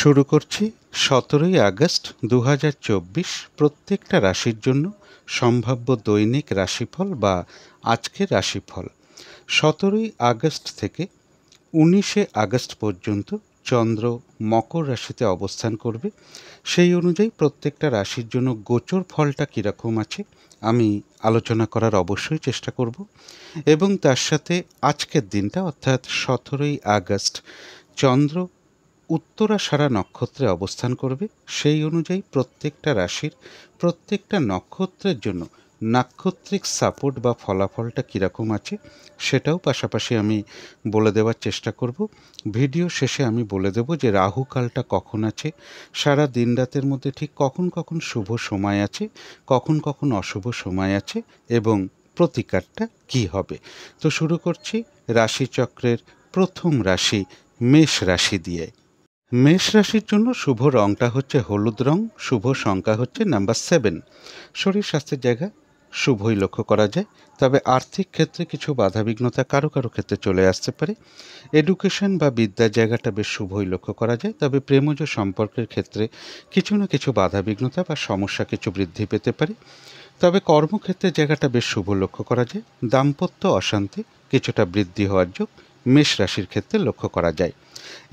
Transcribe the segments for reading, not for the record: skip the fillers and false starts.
শুরু করছি 17ই আগস্ট 2024 প্রত্যেকটা রাশির জন্য সম্ভাব্য দৈনিক রাশিফল বা আজকের রাশিফল। 17ই আগস্ট থেকে 19শে আগস্ট পর্যন্ত চন্দ্র মকর রাশিতে অবস্থান করবে। সেই অনুযায়ী প্রত্যেকটা রাশির জন্য গোচর ফলটা কীরকম আছে আমি আলোচনা করার অবশ্যই চেষ্টা করব, এবং তার সাথে আজকের দিনটা অর্থাৎ 17ই আগস্ট চন্দ্র উত্তরাষাঢ়া নক্ষত্রে অবস্থান করবে। সেই অনুযায়ী প্রত্যেকটা রাশির প্রত্যেকটা নক্ষত্রের জন্য নাক্ষত্রিক সাপোর্ট বা ফলাফলটা কীরকম আছে সেটাও পাশাপাশি আমি বলে দেওয়ার চেষ্টা করব। ভিডিও শেষে আমি বলে দেব যে রাহুকালটা কখন আছে, সারা দিন রাতের মধ্যে ঠিক কখন কখন শুভ সময় আছে, কখন কখন অশুভ সময় আছে এবং প্রতিকারটা কী হবে। তো শুরু করছি রাশিচক্রের প্রথম রাশি মেষ রাশি দিয়ে। মেষ রাশির জন্য শুভ রংটা হচ্ছে হলুদ রং, শুভ সংখ্যা হচ্ছে নাম্বার 7। শরীর স্বাস্থ্যের জায়গা শুভই লক্ষ্য করা যায়, তবে আর্থিক ক্ষেত্রে কিছু বাধাবিঘ্নতা কারো কারো ক্ষেত্রে চলে আসতে পারে। এডুকেশন বা বিদ্যার জায়গাটা বেশ শুভই লক্ষ্য করা যায়, তবে প্রেমজ সম্পর্কের ক্ষেত্রে কিছু না কিছু বাধাবিঘ্নতা বা সমস্যা কিছু বৃদ্ধি পেতে পারে। তবে কর্মক্ষেত্রের জায়গাটা বেশ শুভ লক্ষ্য করা যায়। দাম্পত্য অশান্তি কিছুটা বৃদ্ধি হওয়ার যোগ মেষ রাশির ক্ষেত্রে লক্ষ্য করা যায়।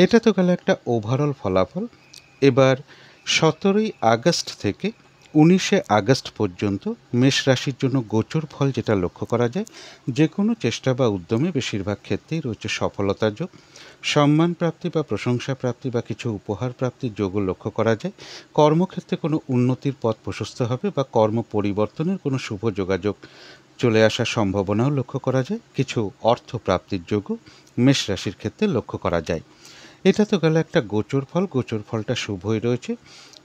এটা তো গেল একটা ওভারঅল ফলাফল। এবার 17ই আগস্ট থেকে 19শে আগস্ট পর্যন্ত মেষ রাশির জন্য গোচর ফল যেটা লক্ষ্য করা যায়, যে কোনো চেষ্টা বা উদ্যমে বেশিরভাগ ক্ষেত্রেই রয়েছে সফলতার যোগ। সম্মান প্রাপ্তি বা প্রশংসা প্রাপ্তি বা কিছু উপহার প্রাপ্তির যোগও লক্ষ্য করা যায়। কর্মক্ষেত্রে কোনো উন্নতির পথ প্রশস্ত হবে বা কর্ম পরিবর্তনের কোনো শুভ যোগাযোগ চলে আসার সম্ভাবনাও লক্ষ্য করা যায়। কিছু অর্থ প্রাপ্তির যোগও মেষ রাশির ক্ষেত্রে লক্ষ্য করা যায়। এটা তো গেল একটা গোচর ফল, গোচর ফলটা শুভই রয়েছে।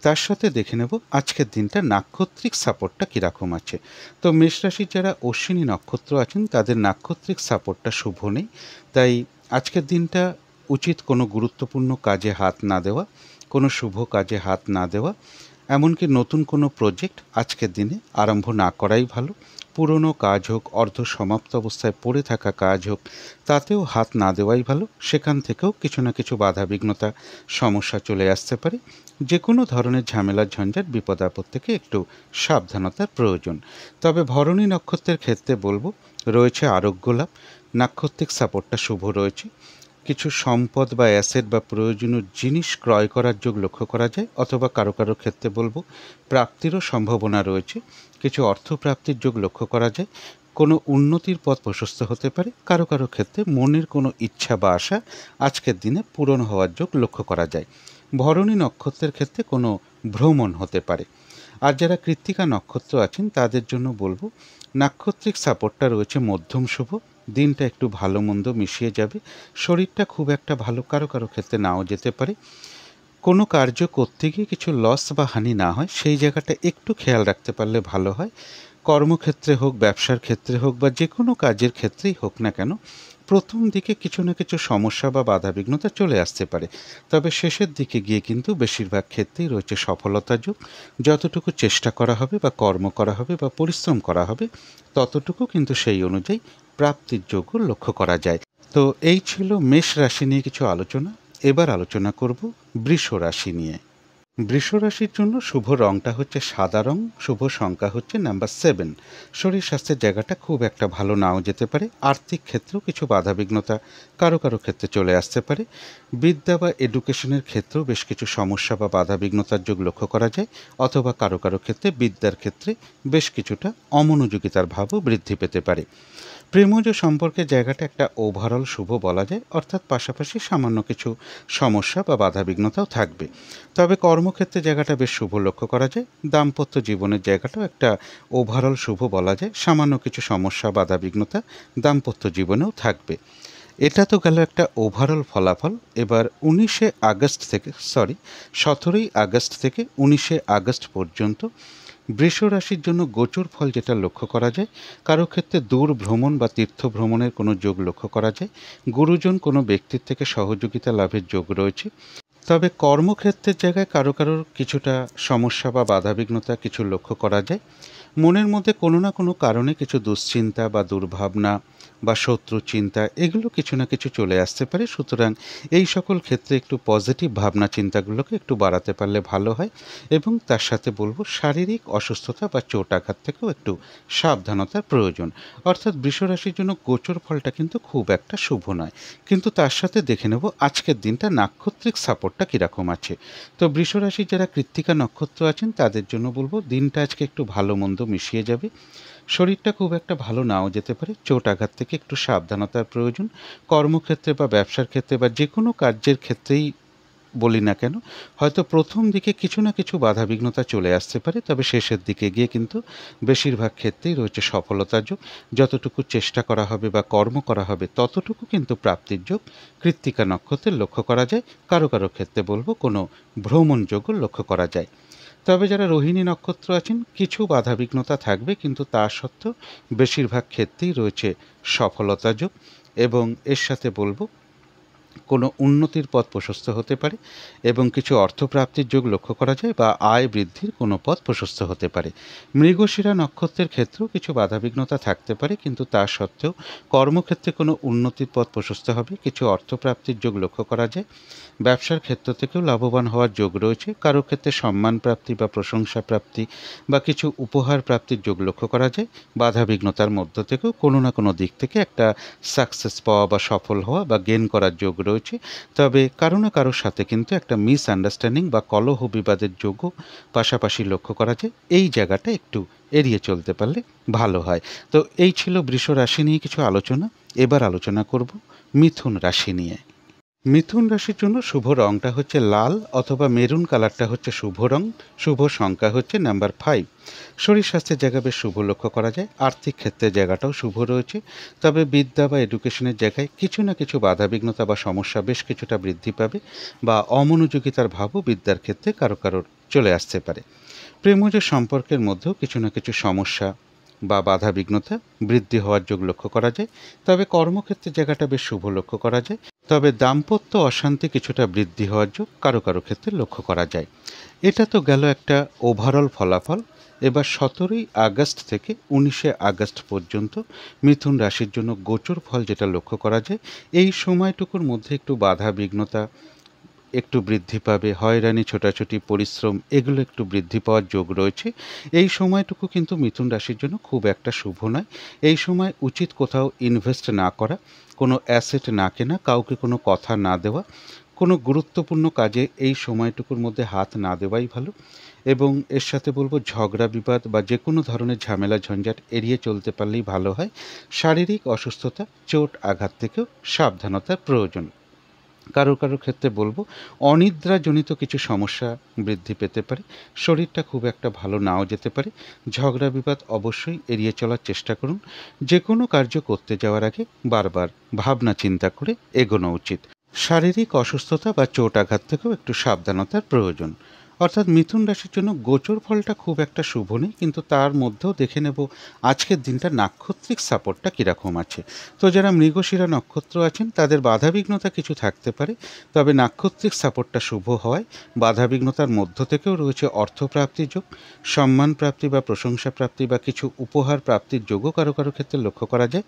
তার সাথে দেখে নেব আজকের দিনটা নাক্ষত্রিক সাপোর্টটা কীরকম আছে। তো মেষ রাশির যারা অশ্বিনী নক্ষত্র আছেন তাদের নাক্ষত্রিক সাপোর্টটা শুভ নেই, তাই আজকের দিনটা উচিত কোনো গুরুত্বপূর্ণ কাজে হাত না দেওয়া, কোনো শুভ কাজে হাত না দেওয়া, এমনকি নতুন কোনো প্রজেক্ট আজকের দিনে আরম্ভ না করাই ভালো। পুরনো কাজ হোক, অর্ধ সমাপ্ত অবস্থায় পড়ে থাকা কাজ হোক, তাতেও হাত না দেওয়াই ভালো। সেখান থেকেও কিছু না কিছু বাধাবিঘ্নতা সমস্যা চলে আসতে পারে। যে কোনো ধরনের ঝামেলার ঝঞ্ঝাট বিপদ আপদ থেকে একটু সাবধানতার প্রয়োজন। তবে ভরণী নক্ষত্রের ক্ষেত্রে বলবো রয়েছে আরোগ্য লাভ, নাক্ষত্রিক সাপোর্টটা শুভ রয়েছে। কিছু সম্পদ বা অ্যাসেট বা প্রয়োজনীয় জিনিস ক্রয় করার যোগ লক্ষ্য করা যায়, অথবা কারো কারো ক্ষেত্রে বলবো প্রাপ্তিরও সম্ভাবনা রয়েছে। কিছু অর্থ প্রাপ্তির যোগ লক্ষ্য করা যায়। কোনো উন্নতির পথ প্রশস্ত হতে পারে। কারো কারো ক্ষেত্রে মনের কোনো ইচ্ছা বা আশা আজকের দিনে পূরণ হওয়ার যোগ লক্ষ্য করা যায়। ভরণী নক্ষত্রের ক্ষেত্রে কোনো ভ্রমণ হতে পারে। আর যারা কৃত্তিকা নক্ষত্র আছেন তাদের জন্য বলবো নাক্ষত্রিক সাপোর্টটা রয়েছে মধ্যম শুভ। দিনটা একটু ভালো মন্দ মিশিয়ে যাবে। শরীরটা খুব একটা ভালো কারো কারো ক্ষেত্রে নাও যেতে পারে। কোনো কার্য করতে গিয়ে কিছু লস বা হানি না হয় সেই জায়গাটা একটু খেয়াল রাখতে পারলে ভালো হয়। কর্মক্ষেত্রে হোক, ব্যবসার ক্ষেত্রে হোক বা যে কোনো কাজের ক্ষেত্রেই হোক না কেন, প্রথম দিকে কিছু না কিছু সমস্যা বা বাধাবিঘ্নতা চলে আসতে পারে, তবে শেষের দিকে গিয়ে কিন্তু বেশিরভাগ ক্ষেত্রেই রয়েছে সফলতার যোগ। যতটুকু চেষ্টা করা হবে বা কর্ম করা হবে বা পরিশ্রম করা হবে ততটুকু কিন্তু সেই অনুযায়ী প্রাপ্তির যোগও লক্ষ্য করা যায়। তো এই ছিল মেষ রাশি নিয়ে কিছু আলোচনা। এবার আলোচনা করব বৃষ রাশি নিয়ে। বৃষ রাশির জন্য শুভ রংটা হচ্ছে সাদা রং, শুভ সংখ্যা হচ্ছে নাম্বার 7। শরীর স্বাস্থ্যের জায়গাটা খুব একটা ভালো নাও যেতে পারে। আর্থিক ক্ষেত্রেও কিছু বাধাবিঘ্নতা কারো কারো ক্ষেত্রে চলে আসতে পারে। বিদ্যা বা এডুকেশনের ক্ষেত্রেও বেশ কিছু সমস্যা বা বাধাবিঘ্নতার যোগ লক্ষ্য করা যায়, অথবা কারো কারো ক্ষেত্রে বিদ্যার ক্ষেত্রে বেশ কিছুটা অমনোযোগিতার ভাবও বৃদ্ধি পেতে পারে। প্রেমজ সম্পর্কের জায়গাটা একটা ওভারঅল শুভ বলা যায়, অর্থাৎ পাশাপাশি সামান্য কিছু সমস্যা বা বাধাবিঘ্নতাও থাকবে। তবে কর্মক্ষেত্রে জায়গাটা বেশ শুভ লক্ষ্য করা যায়। দাম্পত্য জীবনের জায়গাটাও একটা ওভারঅল শুভ বলা যায়। সামান্য কিছু সমস্যা বাধাবিঘ্নতা দাম্পত্য জীবনেও থাকবে। এটা তো গেল একটা ওভারঅল ফলাফল। এবার 17ই আগস্ট থেকে 19শে আগস্ট পর্যন্ত বৃষ রাশির জন্য গোচর ফল যেটা লক্ষ্য করা যায়, কারো ক্ষেত্রে দূর ভ্রমণ বা তীর্থ ভ্রমণের কোনো যোগ লক্ষ্য করা যায়। গুরুজন কোনো ব্যক্তির থেকে সহযোগিতা লাভের যোগ রয়েছে। তবে কর্মক্ষেত্রের জায়গায় কারো কারোর কিছুটা সমস্যা বা বাধাবিঘ্নতা কিছু লক্ষ্য করা যায়। মনের মধ্যে কোনো না কোনো কারণে কিছু দুশ্চিন্তা বা দুর্ভাবনা বা শত্রু চিন্তা এগুলো কিছু না কিছু চলে আসতে পারে। সুতরাং এই সকল ক্ষেত্রে একটু পজিটিভ ভাবনা চিন্তাগুলোকে একটু বাড়াতে পারলে ভালো হয়। এবং তার সাথে বলবো শারীরিক অসুস্থতা বা চোট আঘাত থেকেও একটু সাবধানতার প্রয়োজন। অর্থাৎ বৃষ রাশির জন্য গোচর ফলটা কিন্তু খুব একটা শুভ নয়, কিন্তু তার সাথে দেখে নেব আজকের দিনটা নাক্ষত্রিক সাপোর্টটা কীরকম আছে। তো বৃষ রাশির যারা কৃত্তিকা নক্ষত্র আছেন তাদের জন্য বলবো দিনটা আজকে একটু ভালো মন্দ মিশিয়ে যাবে। শরীরটা খুব একটা ভালো নাও যেতে পারে, চোট আঘাত থেকে একটু সাবধানতার প্রয়োজন। কর্মক্ষেত্রে বা ব্যবসার ক্ষেত্রে বা যে কোনো কার্যের ক্ষেত্রেই বলি না কেন, হয়তো প্রথম দিকে কিছু না কিছু বাধাবিঘ্নতা চলে আসতে পারে, তবে শেষের দিকে গিয়ে কিন্তু বেশিরভাগ ক্ষেত্রেই রয়েছে সফলতার যোগ। যতটুকু চেষ্টা করা হবে বা কর্ম করা হবে ততটুকু কিন্তু প্রাপ্তির যোগ কৃত্তিকা নক্ষত্রের লক্ষ্য করা যায়। কারো কারো ক্ষেত্রে বলবো কোনো ভ্রমণ যোগও লক্ষ্য করা যায়। তবে যারা রোহিণী নক্ষত্র আছেন কিছু বাধাবিঘ্নতা থাকবে, কিন্তু তা সত্ত্বেও বেশিরভাগ ক্ষেত্রেই রয়েছে সফলতা যোগ। এবং এর সাথে বলবো কোনো উন্নতির পথ প্রশস্ত হতে পারে এবং কিছু অর্থপ্রাপ্তির যোগ লক্ষ্য করা যায় বা আয় বৃদ্ধির কোনো পথ প্রশস্ত হতে পারে। মৃগশিরা নক্ষত্রের ক্ষেত্রেও কিছু বাধাবিঘ্নতা থাকতে পারে, কিন্তু তা সত্ত্বেও কর্মক্ষেত্রে কোনো উন্নতির পথ প্রশস্ত হবে, কিছু অর্থপ্রাপ্তির যোগ লক্ষ্য করা যায়। ব্যবসার ক্ষেত্র থেকেও লাভবান হওয়ার যোগ রয়েছে, কারো ক্ষেত্রে সম্মান প্রাপ্তি বা প্রশংসা প্রাপ্তি বা কিছু উপহার প্রাপ্তির যোগ লক্ষ্য করা যায়। বাধাবিঘ্নতার মধ্য থেকেও কোনো না কোনো দিক থেকে একটা সাকসেস পাওয়া বা সফল হওয়া বা গেন করার যোগ রয়েছে। তবে কারো না কারোর সাথে কিন্তু একটা মিসআন্ডারস্ট্যান্ডিং বা কলহ বিবাদের যোগও পাশাপাশি লক্ষ্য করা যায়। এই জায়গাটা একটু এড়িয়ে চলতে পারলে ভালো হয়। তো এই ছিল বৃষ রাশি নিয়ে কিছু আলোচনা। এবার আলোচনা করব মিথুন রাশি নিয়ে। মিথুন রাশির জন্য শুভ রংটা হচ্ছে লাল অথবা মেরুন কালারটা হচ্ছে শুভ রং। শুভ সংখ্যা হচ্ছে নাম্বার 5। শরীর স্বাস্থ্যের জায়গা বেশ শুভ লক্ষ্য করা যায়। আর্থিক ক্ষেত্রে জায়গাটাও শুভ রয়েছে। তবে বিদ্যা বা এডুকেশনের জায়গায় কিছু না কিছু বাধাবিঘ্নতা বা সমস্যা বেশ কিছুটা বৃদ্ধি পাবে, বা অমনোযোগিতার ভাবও বিদ্যার ক্ষেত্রে কারো কারোর চলে আসতে পারে। প্রেমজ সম্পর্কের মধ্যেও কিছু না কিছু সমস্যা বা বাধাবিঘ্নতা বৃদ্ধি হওয়ার যোগ লক্ষ্য করা যায়। তবে কর্মক্ষেত্রে জায়গাটা বেশ শুভ লক্ষ্য করা যায়। তবে দাম্পত্য অশান্তি কিছুটা বৃদ্ধি হওয়ার যোগ কারো কারো ক্ষেত্রে লক্ষ্য করা যায়। এটা তো গেল একটা ওভারঅল ফলাফল। এবার 17ই আগস্ট থেকে 19শে আগস্ট পর্যন্ত মিথুন রাশির জন্য গোচর ফল যেটা লক্ষ্য করা যায়, এই সময়টুকুর মধ্যে একটু বাধা বিঘ্নতা একটু বৃদ্ধি পাবে, হয়রানি ছোটাছুটি পরিশ্রম এগুলো একটু বৃদ্ধি পাওয়ার যোগ রয়েছে। এই সময়টুকু কিন্তু মিথুন রাশির জন্য খুব একটা শুভ নয়। এই সময় উচিত কোথাও ইনভেস্ট না করা, কোনো অ্যাসেট না কেনা, কাউকে কোনো কথা না দেওয়া, কোনো গুরুত্বপূর্ণ কাজে এই সময়টুকুর মধ্যে হাত না দেওয়াই ভালো। এবং এর সাথে বলবো ঝগড়া বিবাদ বা যে কোনো ধরনের ঝামেলা ঝঞ্ঝাট এড়িয়ে চলতে পারলেই ভালো হয়। শারীরিক অসুস্থতা চোট আঘাত থেকেও সাবধানতার প্রয়োজন। কারো কারো ক্ষেত্রে বলবো অনিদ্রাজনিত কিছু সমস্যা বৃদ্ধি পেতে পারে। শরীরটা খুব একটা ভালো নাও যেতে পারে। ঝগড়া বিবাদ অবশ্যই এড়িয়ে চলার চেষ্টা করুন। যে কোনো কার্য করতে যাওয়ার আগে বারবার ভাবনা চিন্তা করে এগোনো উচিত। শারীরিক অসুস্থতা বা চোট আঘাত থেকেও একটু সাবধানতার প্রয়োজন। অর্থাৎ মিথুন রাশির জন্য গোচর ফলটা খুব একটা শুভ নেই, কিন্তু তার মধ্যেও দেখে নেব আজকের দিনটা নাক্ষত্রিক সাপোর্টটা কীরকম আছে। তো যারা মৃগশিরা নক্ষত্র আছেন তাদের বাধাবিঘ্নতা কিছু থাকতে পারে, তবে নাক্ষত্রিক সাপোর্টটা শুভ হওয়ায় বাধাবিঘ্নতার মধ্য থেকেও রয়েছে অর্থপ্রাপ্তির যোগ, সম্মান প্রাপ্তি বা প্রশংসা প্রাপ্তি বা কিছু উপহার প্রাপ্তির যোগও কারো কারো ক্ষেত্রে লক্ষ্য করা যায়।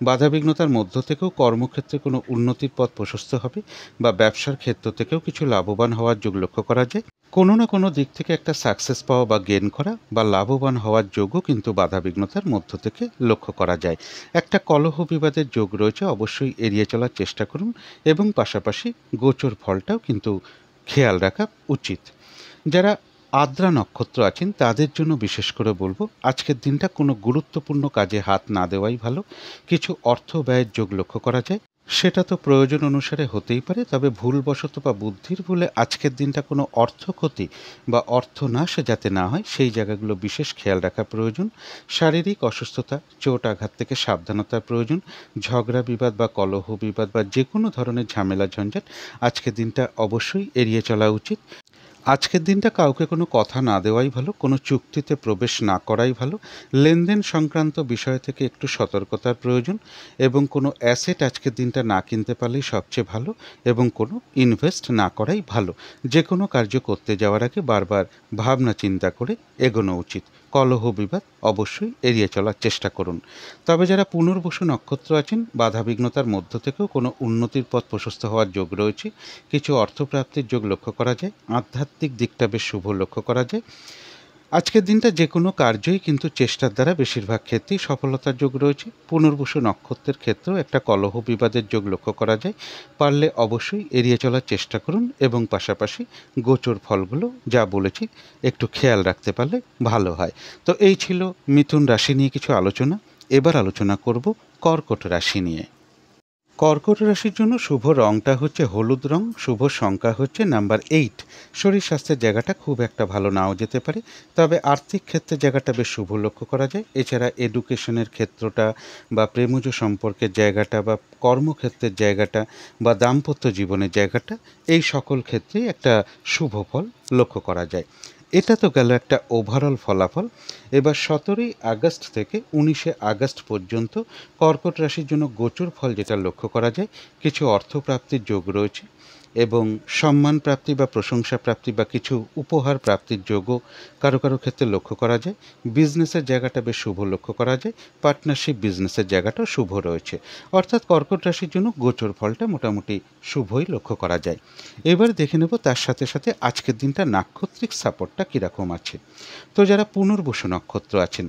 বাধাবিঘ্নতার মধ্য থেকেও কর্মক্ষেত্রে কোনো উন্নতির পথ প্রশস্ত হবে, বা ব্যবসার ক্ষেত্র থেকেও কিছু লাভবান হওয়ার যোগ লক্ষ্য করা যায়। কোনো না কোনো দিক থেকে একটা সাকসেস পাওয়া বা গেন করা বা লাভবান হওয়ার যোগও কিন্তু বাধাবিঘ্নতার মধ্য থেকে লক্ষ্য করা যায়। একটা কলহ বিবাদের যোগ রয়েছে, অবশ্যই এড়িয়ে চলার চেষ্টা করুন। এবং পাশাপাশি গোচর ফলটাও কিন্তু খেয়াল রাখা উচিত। যারা আদ্রা নক্ষত্র আছেন তাদের জন্য বিশেষ করে বলবো আজকের দিনটা কোনো গুরুত্বপূর্ণ কাজে হাত না দেওয়াই ভালো। কিছু অর্থ ব্যয়ের যোগ লক্ষ্য করা যায়, সেটা তো প্রয়োজন অনুসারে হতেই পারে, তবে ভুলবশত বা বুদ্ধির ভুলে আজকের দিনটা কোনো অর্থ ক্ষতি বা অর্থনাশ যাতে না হয় সেই জায়গাগুলো বিশেষ খেয়াল রাখা প্রয়োজন। শারীরিক অসুস্থতা চোট আঘাত থেকে সাবধানতার প্রয়োজন। ঝগড়া বিবাদ বা কলহ বিবাদ বা যে কোনো ধরনের ঝামেলা ঝঞ্ঝাট আজকের দিনটা অবশ্যই এড়িয়ে চলা উচিত। আজকের দিনটা কাউকে কোনো কথা না দেওয়াই ভালো, কোনো চুক্তিতে প্রবেশ না করাই ভালো। লেনদেন সংক্রান্ত বিষয় থেকে একটু সতর্কতার প্রয়োজন এবং কোনো অ্যাসেট আজকের দিনটা না কিনতে পারলেই সবচেয়ে ভালো এবং কোনো ইনভেস্ট না করাই ভালো। যে কোনো কার্য করতে যাওয়ার আগে বারবার ভাবনা চিন্তা করে এগোনো উচিত। কলহ বিবাদ অবশ্যই এড়িয়ে চলার চেষ্টা করুন। তবে যারা পুনর্বসু নক্ষত্র আছেন, বাধাবিঘ্নতার মধ্য থেকেও কোনো উন্নতির পথ প্রশস্ত হওয়ার যোগ রয়েছে। কিছু অর্থপ্রাপ্তির যোগ লক্ষ্য করা যায়। আধ্যাত্মিক দিকটা বেশ শুভ লক্ষ্য করা যায়। আজকের দিনটা যে কোনো কার্যই কিন্তু চেষ্টার দ্বারা বেশিরভাগ ক্ষেত্রেই সফলতার যোগ রয়েছে। পুনর্বসু নক্ষত্রের ক্ষেত্রেও একটা কলহ বিবাদের যোগ লক্ষ্য করা যায়। পারলে অবশ্যই এড়িয়ে চলার চেষ্টা করুন এবং পাশাপাশি গোচর ফলগুলো যা বলেছি একটু খেয়াল রাখতে পারলে ভালো হয়। তো এই ছিল মিথুন রাশি নিয়ে কিছু আলোচনা। এবার আলোচনা করব কর্কট রাশি নিয়ে। কর্কট রাশির জন্য শুভ রংটা হচ্ছে হলুদ রং, শুভ সংখ্যা হচ্ছে নাম্বার 8। শরীর স্বাস্থ্যের জায়গাটা খুব একটা ভালো নাও যেতে পারে, তবে আর্থিক ক্ষেত্রে জায়গাটা বেশ শুভ লক্ষ্য করা যায়। এছাড়া এডুকেশনের ক্ষেত্রটা বা প্রেমজ সম্পর্কের জায়গাটা বা কর্মক্ষেত্রের জায়গাটা বা দাম্পত্য জীবনের জায়গাটা, এই সকল ক্ষেত্রেই একটা শুভ ফল লক্ষ্য করা যায়। এটা তো গেল একটা ওভারঅল ফলাফল। এবার 17ই আগস্ট থেকে 19শে আগস্ট পর্যন্ত কর্কট রাশির জন্য গোচর ফল যেটা লক্ষ্য করা যায়, কিছু অর্থপ্রাপ্তির যোগ রয়েছে এবং সম্মান প্রাপ্তি বা প্রশংসা প্রাপ্তি বা কিছু উপহার প্রাপ্তির যোগও কারো কারো ক্ষেত্রে লক্ষ্য করা যায়। বিজনেসের জায়গাটা বেশ শুভ লক্ষ্য করা যায়। পার্টনারশিপ বিজনেসের জায়গাটাও শুভ রয়েছে। অর্থাৎ কর্কট রাশির জন্য গোচর ফলটা মোটামুটি শুভই লক্ষ্য করা যায়। এবার দেখে নেব তার সাথে সাথে আজকের দিনটা নাক্ষত্রিক সাপোর্টটা কীরকম আছে। তো যারা পুনর্বসু নক্ষত্র আছেন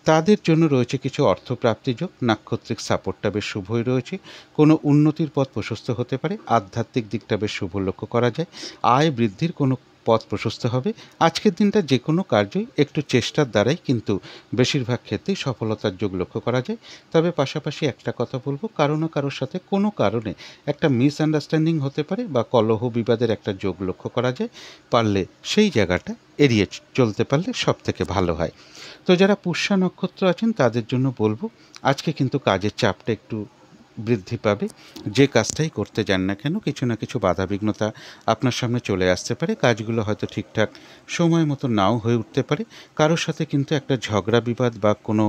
তাদের জন্য রয়েছে কিছু অর্থপ্রাপ্তি যোগ। নাক্ষত্রিক সাপোর্টটা বেশ শুভই রয়েছে। কোনো উন্নতির পথ প্রশস্ত হতে পারে। আধ্যাত্মিক দিকটা বেশ শুভ লক্ষ্য করা যায়। আয় বৃদ্ধির কোনো পথ প্রশস্ত হবে। আজকের দিনটা যে কোনো কার্যই একটু চেষ্টার দ্বারাই কিন্তু বেশিরভাগ ক্ষেত্রেই সফলতার যোগ লক্ষ্য করা যায়। তবে পাশাপাশি একটা কথা বলবো, কারো না কারোর সাথে কোনো কারণে একটা মিসআন্ডারস্ট্যান্ডিং হতে পারে বা কলহ বিবাদের একটা যোগ লক্ষ্য করা যায়। পারলে সেই জায়গাটা এড়িয়ে চলতে পারলে সব থেকে ভালো হয়। তো যারা পুষ্যা নক্ষত্র আছেন তাদের জন্য বলবো, আজকে কিন্তু কাজের চাপটা একটু বৃদ্ধি পাবে। যে কাজটাই করতে যান না কেন কিছু না কিছু বাধাবিঘ্নতা আপনার সামনে চলে আসতে পারে। কাজগুলো হয়তো ঠিকঠাক সময় মতো নাও হয়ে উঠতে পারে। কারোর সাথে কিন্তু একটা ঝগড়া বিবাদ বা কোনো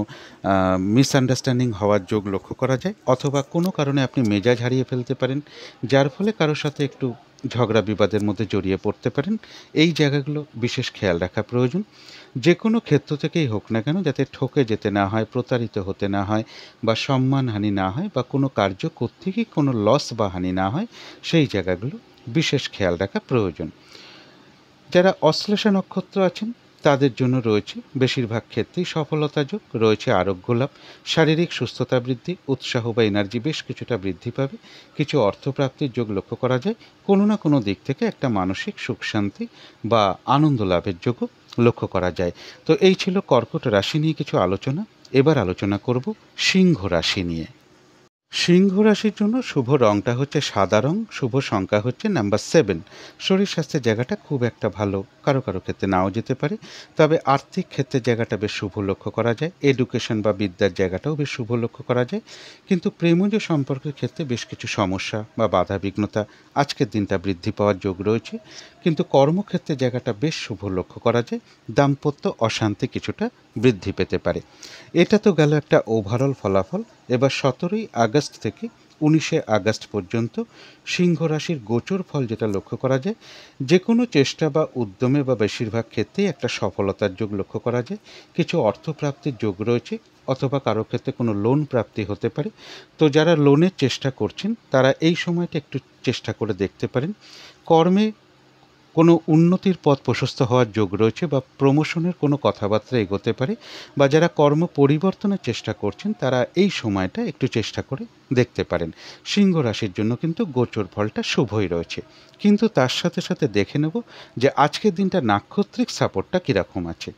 মিসআন্ডারস্ট্যান্ডিং হওয়ার যোগ লক্ষ্য করা যায়, অথবা কোনো কারণে আপনি মেজাজ হারিয়ে ফেলতে পারেন, যার ফলে কারোর সাথে একটু ঝগড়া বিবাদের মধ্যে জড়িয়ে পড়তে পারেন। এই জায়গাগুলো বিশেষ খেয়াল রাখা প্রয়োজন। যে কোনো ক্ষেত্র থেকেই হোক না কেন যাতে ঠকে যেতে না হয়, প্রতারিত হতে না হয় বা সম্মানহানি না হয় বা কোনো কার্য করতে গিয়ে কোনো লস বা হানি না হয়, সেই জায়গাগুলো বিশেষ খেয়াল রাখা প্রয়োজন। যারা অশ্লেষা নক্ষত্র আছেন তাদের জন্য রয়েছে বেশিরভাগ ক্ষেত্রেই সফলতা যোগ রয়েছে। আরোগ্য লাভ, শারীরিক সুস্থতা বৃদ্ধি, উৎসাহ বা এনার্জি বেশ কিছুটা বৃদ্ধি পাবে। কিছু অর্থপ্রাপ্তির যোগ লক্ষ্য করা যায়। কোনো না কোনো দিক থেকে একটা মানসিক সুখ শান্তি বা আনন্দ লাভের যোগও লক্ষ্য করা যায়। তো এই ছিল কর্কট রাশি নিয়ে কিছু আলোচনা। এবার আলোচনা করব সিংহ রাশি নিয়ে। সিংহ রাশির জন্য শুভ রংটা হচ্ছে সাদা রং, শুভ সংখ্যা হচ্ছে নাম্বার 7। শরীর স্বাস্থ্যের জায়গাটা খুব একটা ভালো কারো কারো ক্ষেত্রে নাও যেতে পারে, তবে আর্থিক ক্ষেত্রের জায়গাটা বেশ শুভ লক্ষ্য করা যায়। এডুকেশন বা বিদ্যার জায়গাটাও বেশ শুভ লক্ষ্য করা যায়। কিন্তু প্রেমজ সম্পর্কের ক্ষেত্রে বেশ কিছু সমস্যা বা বাধা বিঘ্নতা আজকের দিনটা বৃদ্ধি পাওয়ার যোগ রয়েছে। কিন্তু কর্মক্ষেত্রের জায়গাটা বেশ শুভ লক্ষ্য করা যায়। দাম্পত্য অশান্তি কিছুটা বৃদ্ধি পেতে পারে। এটা তো গেল একটা ওভারঅল ফলাফল। এবার 17ই আগস্ট থেকে 19শে আগস্ট পর্যন্ত সিংহ রাশির গোচর ফল যেটা লক্ষ্য করা যায়, যে কোনো চেষ্টা বা উদ্যমে বা বেশিরভাগ ক্ষেত্রেই একটা সফলতার যোগ লক্ষ্য করা যায়। কিছু অর্থপ্রাপ্তির যোগ রয়েছে, অথবা কারো ক্ষেত্রে কোনো লোন প্রাপ্তি হতে পারে। তো যারা লোনের চেষ্টা করছেন তারা এই সময়টা একটু চেষ্টা করে দেখতে পারেন। কর্মে কোনো উন্নতির পথ প্রশস্ত হওয়ার যোগ রয়েছে বা প্রমোশনের কোনো কথাবার্তা এগোতে পারে। বা যারা কর্ম পরিবর্তনের চেষ্টা করছেন তারা এই সময়টা একটু চেষ্টা করে দেখতে পারেন। সিংহ রাশির জন্য কিন্তু গোচর ফলটা শুভই রয়েছে। কিন্তু তার সাথে সাথে দেখে নেব যে আজকের দিনটা নাক্ষত্রিক সাপোর্টটা কীরকম আছে।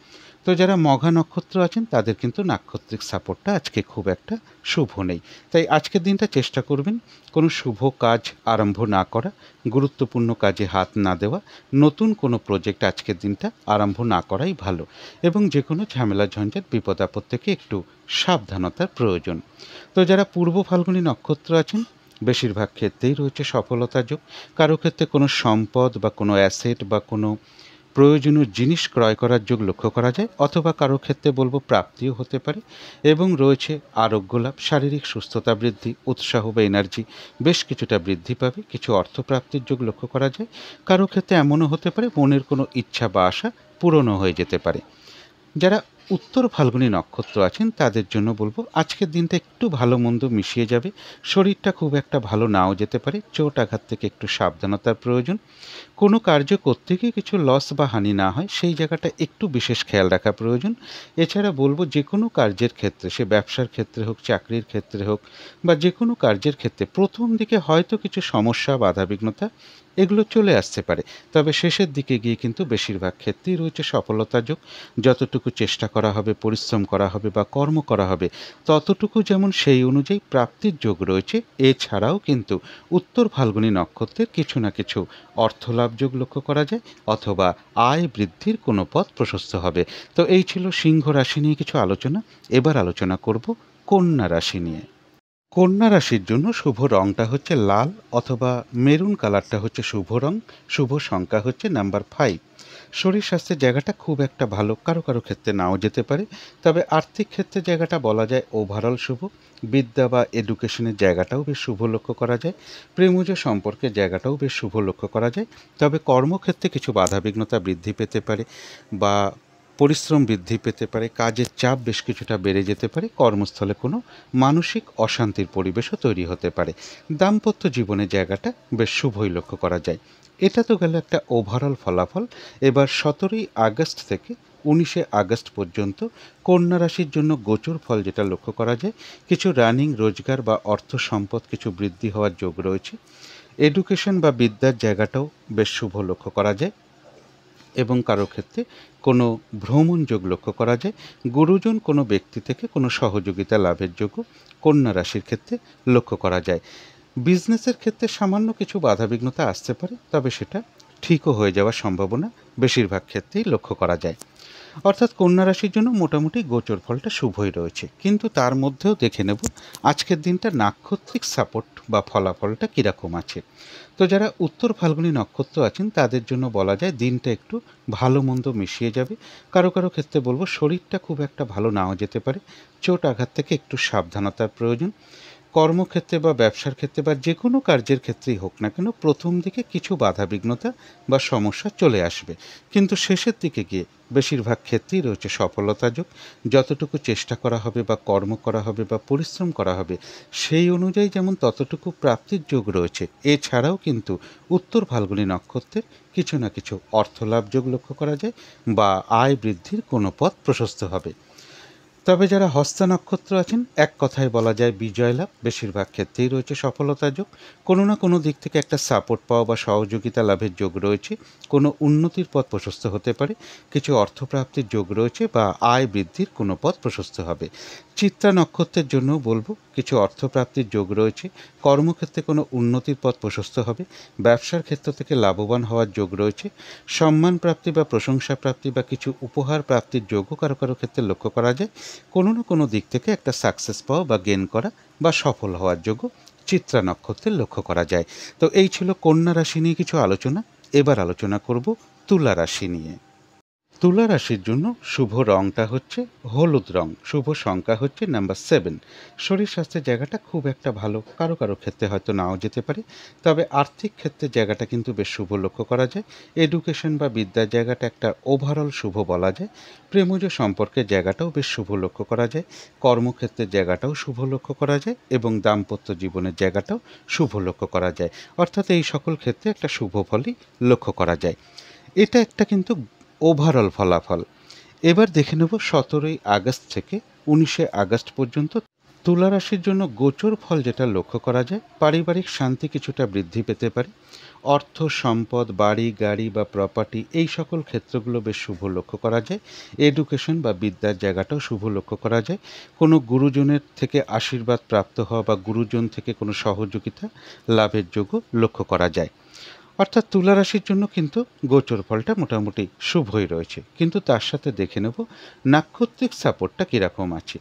তো যারা মঘা নক্ষত্র আছেন তাদের কিন্তু নাক্ষত্রিক সাপোর্টটা আজকে খুব একটা শুভ নেই। তাই আজকের দিনটা চেষ্টা করবেন কোনো শুভ কাজ আরম্ভ না করা, গুরুত্বপূর্ণ কাজে হাত না দেওয়া, নতুন কোনো প্রজেক্ট আজকের দিনটা আরম্ভ না করাই ভালো এবং যে কোনো ঝামেলা ঝঞ্ঝাট বিপদ আপদ থেকে একটু সাবধানতার প্রয়োজন। তো যারা পূর্ব ফাল্গুনী নক্ষত্র আছেন বেশিরভাগ ক্ষেত্রেই রয়েছে সফলতা যোগ। কারো ক্ষেত্রে কোনো সম্পদ বা কোনো অ্যাসেট বা কোনো প্রয়োজনীয় জিনিস ক্রয় করার যোগ লক্ষ্য করা যায়, অথবা কারো ক্ষেত্রে বলবো প্রাপ্তিও হতে পারে। এবং রয়েছে আরোগ্য লাভ, শারীরিক সুস্থতা বৃদ্ধি, উৎসাহ বা এনার্জি বেশ কিছুটা বৃদ্ধি পাবে। কিছু অর্থপ্রাপ্তির যোগ লক্ষ্য করা যায়। কারো ক্ষেত্রে এমনও হতে পারে মনের কোনো ইচ্ছা বা আশা পূরণও হয়ে যেতে পারে। যারা উত্তর ফাল্গুনী নক্ষত্র আছেন তাদের জন্য বলবো আজকের দিনটা একটু ভালো মন্দ মিশিয়ে যাবে। শরীরটা খুব একটা ভালো নাও যেতে পারে, চোট আঘাত থেকে একটু সাবধানতার প্রয়োজন। কোনো কার্য করতে গিয়ে কিছু লস বা হানি না হয় সেই জায়গাটা একটু বিশেষ খেয়াল রাখা প্রয়োজন। এছাড়া বলবো যে কোনো কার্যের ক্ষেত্রে, সে ব্যবসার ক্ষেত্রে হোক, চাকরির ক্ষেত্রে হোক, বা যে কোনো কার্যের ক্ষেত্রে প্রথম দিকে হয়তো কিছু সমস্যা, বাধাবিঘ্নতা এগুলো চলে আসতে পারে, তবে শেষের দিকে গিয়ে কিন্তু বেশিরভাগ ক্ষেত্রেই রয়েছে সফলতা যোগ। যতটুকু চেষ্টা করা হবে, পরিশ্রম করা হবে বা কর্ম করা হবে, ততটুকু যেমন সেই অনুযায়ী প্রাপ্তির যোগ রয়েছে। এছাড়াও কিন্তু উত্তর ফাল্গুনী নক্ষত্রের কিছু না কিছু অর্থলাভ যোগ লক্ষ্য করা যায়, অথবা আয় বৃদ্ধির কোনো পথ প্রশস্ত হবে। তো এই ছিল সিংহ রাশি নিয়ে কিছু আলোচনা। এবার আলোচনা করব কন্যা রাশি নিয়ে। কন্যা রাশির জন্য শুভ রংটা হচ্ছে লাল অথবা মেরুন কালারটা হচ্ছে শুভ রং। শুভ সংখ্যা হচ্ছে নাম্বার 5। শরীর স্বাস্থ্যের জায়গাটা খুব একটা ভালো, কারো কারো ক্ষেত্রে নাও যেতে পারে, তবে আর্থিক ক্ষেত্রে জায়গাটা বলা যায় ওভারঅল শুভ। বিদ্যা বা এডুকেশনের জায়গাটাও বেশ শুভ লক্ষ্য করা যায়। প্রেমজ সম্পর্কের জায়গাটাও বেশ শুভ লক্ষ্য করা যায়। তবে কর্মক্ষেত্রে কিছু বাধাবিঘ্নতা বৃদ্ধি পেতে পারে, বা পরিশ্রম বৃদ্ধি পেতে পারে, কাজের চাপ বেশ কিছুটা বেড়ে যেতে পারে, কর্মস্থলে কোনো মানসিক অশান্তির পরিবেশও তৈরি হতে পারে। দাম্পত্য জীবনের জায়গাটা বেশ শুভই লক্ষ্য করা যায়। এটা তো গেল একটা ওভারঅল ফলাফল। এবার 17ই আগস্ট থেকে 19শে আগস্ট পর্যন্ত কন্যা রাশির জন্য গোচর ফল যেটা লক্ষ্য করা যায়, কিছু রানিং রোজগার বা অর্থ সম্পদ কিছু বৃদ্ধি হওয়ার যোগ রয়েছে। এডুকেশন বা বিদ্যার জায়গাটাও বেশ শুভ লক্ষ্য করা যায়, এবং কারো ক্ষেত্রে কোনো ভ্রমণ যোগ লক্ষ্য করা যায়। গুরুজন কোনো ব্যক্তি থেকে কোনো সহযোগিতা লাভের যোগও কন্যা রাশির ক্ষেত্রে লক্ষ্য করা যায়। বিজনেসের ক্ষেত্রে সামান্য কিছু বাধাবিঘ্নতা আসতে পারে, তবে সেটা ঠিকও হয়ে যাওয়ার সম্ভাবনা বেশিরভাগ ক্ষেত্রেই লক্ষ্য করা যায়। অর্থাৎ কন্যা রাশির জন্য মোটামুটি গোচর ফলটা শুভই রয়েছে, কিন্তু তার মধ্যেও দেখে নেব আজকের দিনটা নাক্ষত্রিক সাপোর্ট বা ফলাফলটা কীরকম আছে। তো যারা উত্তর ফাল্গুনী নক্ষত্র আছেন তাদের জন্য বলা যায় দিনটা একটু ভালো মন্দ মিশিয়ে যাবে। কারো কারো ক্ষেত্রে বলবো শরীরটা খুব একটা ভালো নাও যেতে পারে, চোট আঘাত থেকে একটু সাবধানতার প্রয়োজন। কর্মক্ষেত্রে বা ব্যবসার ক্ষেত্রে বা যে কোনো কার্যের ক্ষেত্রেই হোক না কেন, প্রথম দিকে কিছু বাধাবিঘ্নতা বা সমস্যা চলে আসবে, কিন্তু শেষের দিকে গিয়ে বেশিরভাগ ক্ষেত্রেই রয়েছে সফলতা যোগ। যতটুকু চেষ্টা করা হবে বা কর্ম করা হবে বা পরিশ্রম করা হবে, সেই অনুযায়ী যেমন ততটুকু প্রাপ্তির যোগ রয়েছে। এছাড়াও কিন্তু উত্তর ফাল্গুনী নক্ষত্রের কিছু না কিছু অর্থলাভ যোগ লক্ষ্য করা যায়, বা আয় বৃদ্ধির কোনো পথ প্রশস্ত হবে। তবে যারা হস্তা নক্ষত্র আছেন, এক কথায় বলা যায় বিজয় লাভ, বেশিরভাগ ক্ষেত্রেই রয়েছে সফলতা যোগ। কোনো না কোনো দিক থেকে একটা সাপোর্ট পাওয়া বা সহযোগিতা লাভের যোগ রয়েছে। কোনো উন্নতির পথ প্রশস্ত হতে পারে, কিছু অর্থপ্রাপ্তির যোগ রয়েছে, বা আয় বৃদ্ধির কোনো পথ প্রশস্ত হবে। চিত্রা নক্ষত্রের জন্য বলবো কিছু অর্থপ্রাপ্তির যোগ রয়েছে, কর্মক্ষেত্রে কোনো উন্নতির পথ প্রশস্ত হবে, ব্যবসার ক্ষেত্র থেকে লাভবান হওয়ার যোগ রয়েছে, সম্মান প্রাপ্তি বা প্রশংসা প্রাপ্তি বা কিছু উপহার প্রাপ্তির যোগও কারো কারো ক্ষেত্রে লক্ষ্য করা যায়। কোনো না কোনো দিক থেকে একটা সাকসেস পাওয়া বা গেন করা বা সফল হওয়ার যোগ্য চিত্রা নক্ষত্রের লক্ষ্য করা যায়। তো এই ছিল কন্যা রাশি নিয়ে কিছু আলোচনা। এবার আলোচনা করব তুলা রাশি নিয়ে। তুলা রাশির জন্য শুভ রংটা হচ্ছে হলুদ রং। শুভ সংখ্যা হচ্ছে নাম্বার 7। শরীর স্বাস্থ্যের জায়গাটা খুব একটা ভালো, কারো কারো ক্ষেত্রে হয়তো নাও যেতে পারে, তবে আর্থিক ক্ষেত্রে জায়গাটা কিন্তু বেশ শুভ লক্ষ্য করা যায়। এডুকেশন বা বিদ্যার জায়গাটা একটা ওভারঅল শুভ বলা যায়। প্রেমজ সম্পর্কের জায়গাটাও বেশ শুভ লক্ষ্য করা যায়। কর্মক্ষেত্রের জায়গাটাও শুভ লক্ষ্য করা যায়, এবং দাম্পত্য জীবনের জায়গাটাও শুভ লক্ষ্য করা যায়। অর্থাৎ এই সকল ক্ষেত্রে একটা শুভ ফলই লক্ষ্য করা যায়। এটা একটা কিন্তু ওভারঅল ফলাফল। এবার দেখে নেব 17ই আগস্ট থেকে 19শে আগস্ট পর্যন্ত তুলা রাশির জন্য গোচর ফল যেটা লক্ষ্য করা যায়। পারিবারিক শান্তি কিছুটা বৃদ্ধি পেতে পারে। অর্থ সম্পদ, বাড়ি গাড়ি বা প্রপার্টি এই সকল ক্ষেত্রগুলো বেশ শুভ লক্ষ্য করা যায়। এডুকেশন বা বিদ্যার জায়গাটাও শুভ লক্ষ্য করা যায়। কোনো গুরুজনের থেকে আশীর্বাদ প্রাপ্ত হওয়া বা গুরুজন থেকে কোনো সহযোগিতা লাভের যোগও লক্ষ্য করা যায়। অর্থাৎ তুলা রাশির জন্য কিন্তু গোচর ফলটা মোটামুটি শুভই রয়েছে, কিন্তু তার সাথে দেখে নেব নাক্ষত্রিক সাপোর্টটা কীরকম আছে।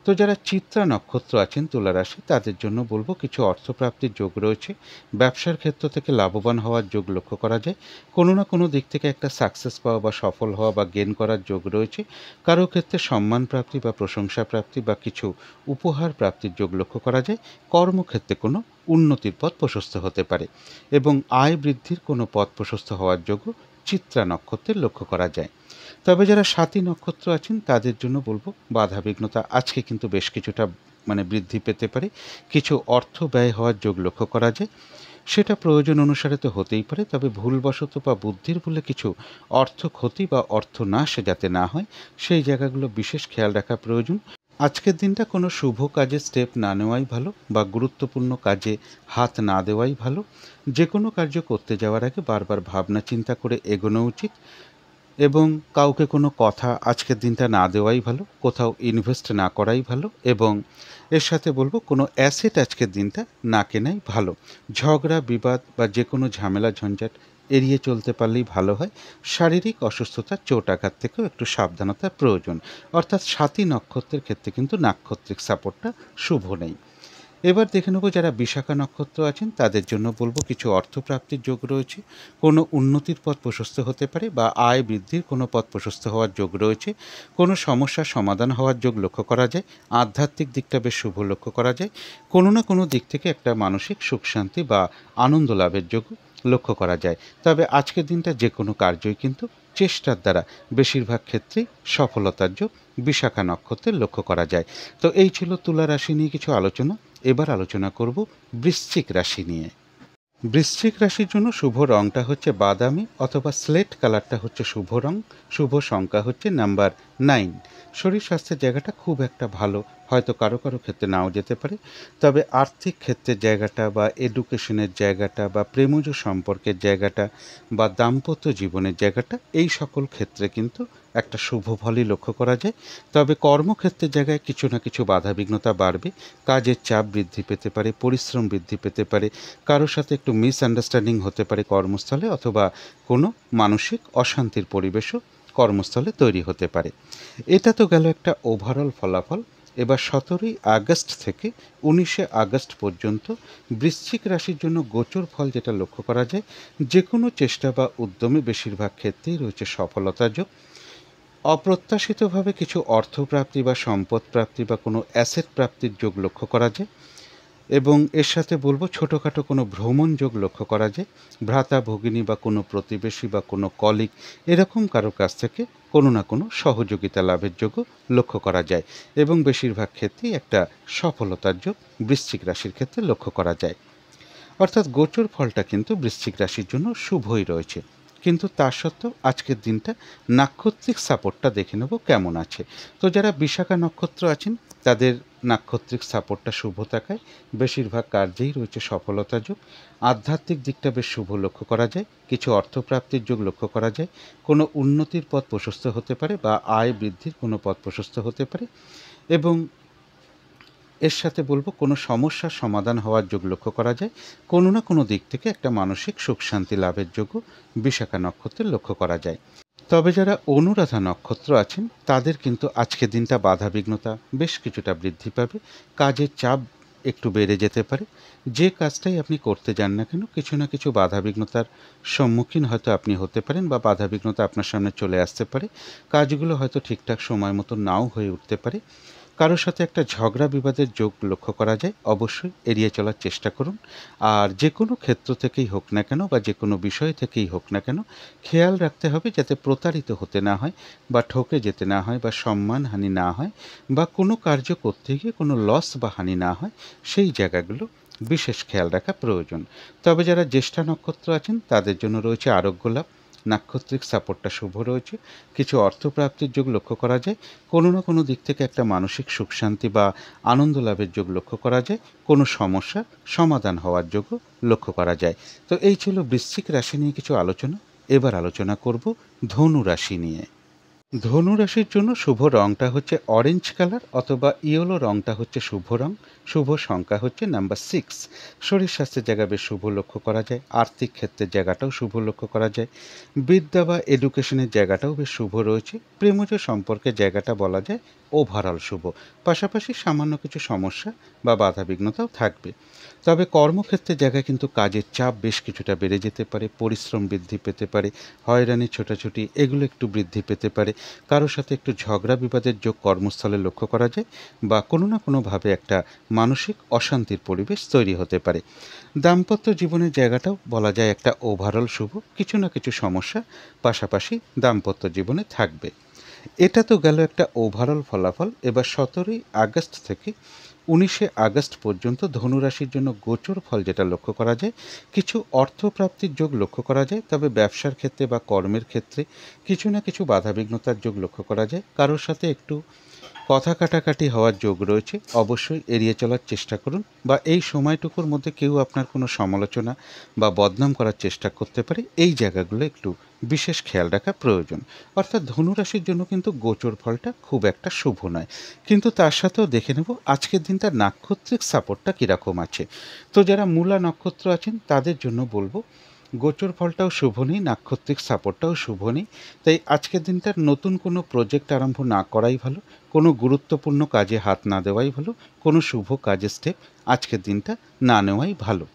তো যারা চিত্রা নক্ষত্র আছেন তুলা রাশি, তাদের জন্য বলবো কিছু অর্থপ্রাপ্তির যোগ রয়েছে। ব্যবসার ক্ষেত্র থেকে লাভবান হওয়ার যোগ লক্ষ্য করা যায়। কোনো না কোনো দিক থেকে একটা সাকসেস পাওয়া বা সফল হওয়া বা গেন করার যোগ রয়েছে। কারো ক্ষেত্রে সম্মান প্রাপ্তি বা প্রশংসা প্রাপ্তি বা কিছু উপহার প্রাপ্তির যোগ লক্ষ্য করা যায়। কর্মক্ষেত্রে কোনো উন্নতির পথ প্রশস্ত হতে পারে এবং আয় বৃদ্ধির কোনো পথ প্রশস্ত হওয়ার যোগও চিত্রা নক্ষত্রের লক্ষ্য করা যায়। তবে যারা স্বাতী নক্ষত্র আছেন তাদের জন্য বলবো বাধা বিঘ্নতা আজকে কিন্তু বেশ কিছুটা বৃদ্ধি পেতে পারে। কিছু অর্থ ব্যয় হওয়ার যোগ লক্ষ্য করা যায়। সেটা প্রয়োজন অনুসারে তো হতেই পারে, তবে ভুলবশত বা বুদ্ধির ভুলে কিছু অর্থ ক্ষতি বা অর্থ নাশ যাতে না হয় সেই জায়গাগুলো বিশেষ খেয়াল রাখা প্রয়োজন। আজকের দিনটা কোনো শুভ কাজে স্টেপ না নেওয়াই ভালো বা গুরুত্বপূর্ণ কাজে হাত না দেওয়াই ভালো। যে কোনো কার্য করতে যাওয়ার আগে বারবার ভাবনা চিন্তা করে এগোনো উচিত এবং কাউকে কোনো কথা আজকের দিনটা না দেওয়াই ভালো, কোথাও ইনভেস্ট না করাই ভালো এবং এর সাথে বলবো কোনো অ্যাসেট আজকের দিনটা না কেনাই ভালো। ঝগড়া বিবাদ বা যে কোনো ঝামেলা ঝঞ্ঝাট এড়িয়ে চলতে পারলেই ভালো হয়। শারীরিক অসুস্থতা চোট আঘাত থেকেও একটু সাবধানতার প্রয়োজন। অর্থাৎ স্বাতী নক্ষত্রের ক্ষেত্রে কিন্তু নাক্ষত্রিক সাপোর্টটা শুভ নেই। এবার দেখে নেব যারা বিশাখা নক্ষত্র আছেন তাদের জন্য বলবো কিছু অর্থপ্রাপ্তির যোগ রয়েছে। কোনো উন্নতির পথ প্রশস্ত হতে পারে বা আয় বৃদ্ধির কোনো পথ প্রশস্ত হওয়ার যোগ রয়েছে। কোনো সমস্যার সমাধান হওয়ার যোগ লক্ষ্য করা যায়। আধ্যাত্মিক দিকটা বেশ শুভ লক্ষ্য করা যায়। কোনো না কোনো দিক থেকে একটা মানসিক সুখ শান্তি বা আনন্দ লাভের যোগ লক্ষ্য করা যায়। তবে আজকের দিনটা যে কোনো কার্যই কিন্তু চেষ্টার দ্বারা বেশিরভাগ ক্ষেত্রেই সফলতার যোগ বিশাখা নক্ষত্রের লক্ষ্য করা যায়। তো এই ছিল তুলা রাশি নিয়ে কিছু আলোচনা। এবার আলোচনা করব বৃশ্চিক রাশি নিয়ে। বৃশ্চিক রাশির জন্য শুভ রংটা হচ্ছে বাদামি অথবা স্লেট কালারটা হচ্ছে শুভ রং। শুভ সংখ্যা হচ্ছে নাম্বার 9। শরীর স্বাস্থ্যের জায়গাটা খুব একটা ভালো, হয়তো কারো কারো ক্ষেত্রে নাও যেতে পারে। তবে আর্থিক ক্ষেত্রের জায়গাটা বা এডুকেশনের জায়গাটা বা প্রেমজ সম্পর্কের জায়গাটা বা দাম্পত্য জীবনের জায়গাটা এই সকল ক্ষেত্রে কিন্তু একটা শুভ ফলই লক্ষ্য করা যায়। তবে কর্মক্ষেত্রের জায়গায় কিছু না কিছু বাধা বিঘ্নতা বাড়বে। কাজের চাপ বৃদ্ধি পেতে পারে, পরিশ্রম বৃদ্ধি পেতে পারে, কারোর সাথে একটু মিসআন্ডারস্ট্যান্ডিং হতে পারে কর্মস্থলে, অথবা কোনো মানসিক অশান্তির পরিবেশও কর্মস্থলে তৈরি হতে পারে। এটা তো গেল একটা ওভারঅল ফলাফল। এবার 17ই আগস্ট থেকে 19শে আগস্ট পর্যন্ত বৃশ্চিক রাশির জন্য গোচর ফল যেটা লক্ষ্য করা যায়, যে কোনো চেষ্টা বা উদ্যমে বেশিরভাগ ক্ষেত্রেই রয়েছে সফলতার যোগ। অপ্রত্যাশিতভাবে কিছু অর্থপ্রাপ্তি বা সম্পদ প্রাপ্তি বা কোনো অ্যাসেট প্রাপ্তির যোগ লক্ষ্য করা যায় এবং এর সাথে বলবো ছোটোখাটো কোনো ভ্রমণ যোগ লক্ষ্য করা যায়। ভ্রাতা ভগিনী বা কোনো প্রতিবেশী বা কোনো কলিগ এরকম কারো কাছ থেকে কোনো না কোনো সহযোগিতা লাভের যোগও লক্ষ্য করা যায় এবং বেশিরভাগ ক্ষেত্রেই একটা সফলতার যোগ বৃশ্চিক রাশির ক্ষেত্রে লক্ষ্য করা যায়। অর্থাৎ গোচর ফলটা কিন্তু বৃশ্চিক রাশির জন্য শুভই রয়েছে। কিন্তু তা সত্ত্বেও আজকের দিনটা নাক্ষত্রিক সাপোর্টটা দেখে নেব কেমন আছে। তো যারা বিশাখা নক্ষত্র আছেন তাদের নাক্ষত্রিক সাপোর্টটা শুভ থাকায় বেশিরভাগ কার্যেই রয়েছে সফলতা যোগ। আধ্যাত্মিক দিকটা বেশ শুভ লক্ষ্য করা যায়। কিছু অর্থপ্রাপ্তির যোগ লক্ষ্য করা যায়। কোনো উন্নতির পথ প্রশস্ত হতে পারে বা আয় বৃদ্ধির কোনো পথ প্রশস্ত হতে পারে এবং এর সাথে বলবো কোনো সমস্যার সমাধান হওয়ার যোগ লক্ষ্য করা যায়। কোনো না কোনো দিক থেকে একটা মানসিক সুখ শান্তি লাভের যোগও বিশাখা নক্ষত্রের লক্ষ্য করা যায়। তবে যারা অনুরাধা নক্ষত্র আছেন তাদের কিন্তু আজকের দিনটা বাধা বিঘ্নতা বেশ কিছুটা বৃদ্ধি পাবে। কাজের চাপ একটু বেড়ে যেতে পারে। যে কাজটাই আপনি করতে যান না কেন কিছু না কিছু বাধা বিঘ্নতার সম্মুখীন হয়তো আপনি হতে পারেন বা বাধা বিঘ্নতা আপনার সামনে চলে আসতে পারে। কাজগুলো হয়তো ঠিকঠাক সময় মতো নাও হয়ে উঠতে পারে। কারোর সাথে একটা ঝগড়া বিবাদের যোগ লক্ষ্য করা যায়। অবশ্যই এড়িয়ে চলার চেষ্টা করুন। আর যে কোনো ক্ষেত্র থেকেই হোক না কেন বা যে কোনো বিষয় থেকেই হোক না কেন খেয়াল রাখতে হবে যাতে প্রতারিত হতে না হয় বা ঠকে যেতে না হয় বা সম্মানহানি না হয় বা কোনো কার্য করতে গিয়ে কোনো লস বা হানি না হয়, সেই জায়গাগুলো বিশেষ খেয়াল রাখা প্রয়োজন। তবে যারা জ্যেষ্ঠা নক্ষত্র আছেন তাদের জন্য রয়েছে আরোগ্য লাভ। নাক্ষত্রিক সাপোর্টটা শুভ রয়েছে। কিছু অর্থপ্রাপ্তির যোগ লক্ষ্য করা যায়। কোনো না কোনো দিক থেকে একটা মানসিক সুখ শান্তি বা আনন্দ লাভের যোগ লক্ষ্য করা যায়। কোনো সমস্যার সমাধান হওয়ার যোগও লক্ষ্য করা যায়। তো এই ছিল বৃশ্চিক রাশি নিয়ে কিছু আলোচনা। এবার আলোচনা করব ধনু রাশি নিয়ে। ধনু রাশির জন্য শুভ রংটা হচ্ছে অরেঞ্জ কালার অথবা ইয়েলো রংটা হচ্ছে শুভ রং। শুভ সংখ্যা হচ্ছে নাম্বার 6। শরীর স্বাস্থ্যের জায়গা বেশ শুভ লক্ষ্য করা যায়। আর্থিক ক্ষেত্রের জায়গাটাও শুভ লক্ষ্য করা যায়। বিদ্যা বা এডুকেশনের জায়গাটাও বেশ শুভ রয়েছে। প্রেমজ সম্পর্কের জায়গাটা বলা যায় ওভারঅল শুভ। পাশাপাশি সামান্য কিছু সমস্যা বা বাধাবিঘ্নতাও থাকবে। তবে কর্মক্ষেত্রের জায়গায় কিন্তু কাজের চাপ বেশ কিছুটা বেড়ে যেতে পারে, পরিশ্রম বৃদ্ধি পেতে পারে, হয়রানি ছোটাছুটি এগুলো একটু বৃদ্ধি পেতে পারে, কারোর সাথে একটু ঝগড়া বিবাদের যোগ কর্মস্থলে লক্ষ্য করা যায়, বা কোনো না কোনোভাবে একটা মানসিক অশান্তির পরিবেশ তৈরি হতে পারে। দাম্পত্য জীবনের জায়গাটাও বলা যায় একটা ওভারঅল শুভ, কিছু না কিছু সমস্যা পাশাপাশি দাম্পত্য জীবনে থাকবে। এটা তো গেল একটা ওভারঅল ফলাফল। এবার 17ই আগস্ট থেকে 19শে আগস্ট পর্যন্ত ধনুরাশির জন্য গোচর ফল যেটা লক্ষ্য করা যায়, কিছু অর্থপ্রাপ্তির যোগ লক্ষ্য করা যায়। তবে ব্যবসার ক্ষেত্রে বা কর্মের ক্ষেত্রে কিছু না কিছু বাধাবিঘ্নতার যোগ লক্ষ্য করা যায়। কারোর সাথে একটু কথা কাটাকাটি হওয়ার যোগ রয়েছে, অবশ্যই এড়িয়ে চলার চেষ্টা করুন। বা এই সময়টুকুর মধ্যে কেউ আপনার কোনো সমালোচনা বা বদনাম করার চেষ্টা করতে পারে, এই জায়গাগুলো একটু বিশেষ খেয়াল রাখা প্রয়োজন। অর্থাৎ ধনুরাশির জন্য কিন্তু গোচর ফলটা খুব একটা শুভ নয়, কিন্তু তার সাথেও দেখে নেব আজকের দিনটা নাক্ষত্রিক সাপোর্টটা কীরকম আছে। তো যারা মূলা নক্ষত্র আছেন তাদের জন্য বলবো গোচর ফলটাও শুভ নেই, নাক্ষত্রিক সাপোর্টটাও শুভ নেই। তাই আজকের দিনটার নতুন কোনো প্রজেক্ট আরম্ভ না করাই ভালো, কোনো গুরুত্বপূর্ণ কাজে হাত না দেওয়াই ভালো, কোনো শুভ কাজের স্টেপ আজকের দিনটা না নেওয়াই ভালো।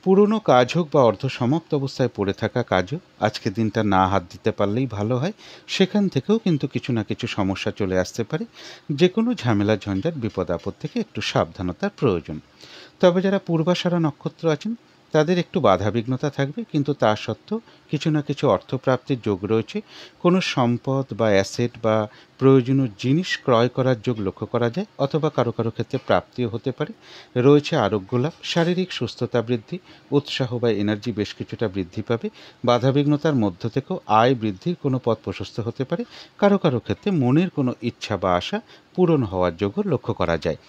পুরনো কাজ হোক বা অর্ধ সমাপ্ত অবস্থায় পড়ে থাকা কাজও আজকের দিনটা না হাত দিতে পারলেই ভালো হয়। সেখান থেকেও কিন্তু কিছু না কিছু সমস্যা চলে আসতে পারে। যে কোনো ঝামেলা ঝঞ্ঝাট বিপদ আপদ থেকে একটু সাবধানতার প্রয়োজন। তবে যারা পূর্বাষাঢ়া নক্ষত্র আছেন তাদের একটু বাধাবিঘ্নতা থাকবে, কিন্তু তা সত্ত্বেও কিছু না কিছু অর্থপ্রাপ্তির যোগ রয়েছে। কোনো সম্পদ বা অ্যাসেট বা প্রয়োজনীয় জিনিস ক্রয় করার যোগ লক্ষ্য করা যায়, অথবা কারো কারো ক্ষেত্রে প্রাপ্তিও হতে পারে। রয়েছে আরোগ্য লাভ, শারীরিক সুস্থতা বৃদ্ধি, উৎসাহ বা এনার্জি বেশ কিছুটা বৃদ্ধি পাবে। বাধাবিঘ্নতার মধ্য থেকেও আয় বৃদ্ধির কোনো পথ প্রশস্ত হতে পারে। কারো কারো ক্ষেত্রে মনের কোনো ইচ্ছা বা আশা পূরণ হওয়ার যোগও লক্ষ্য করা যায়।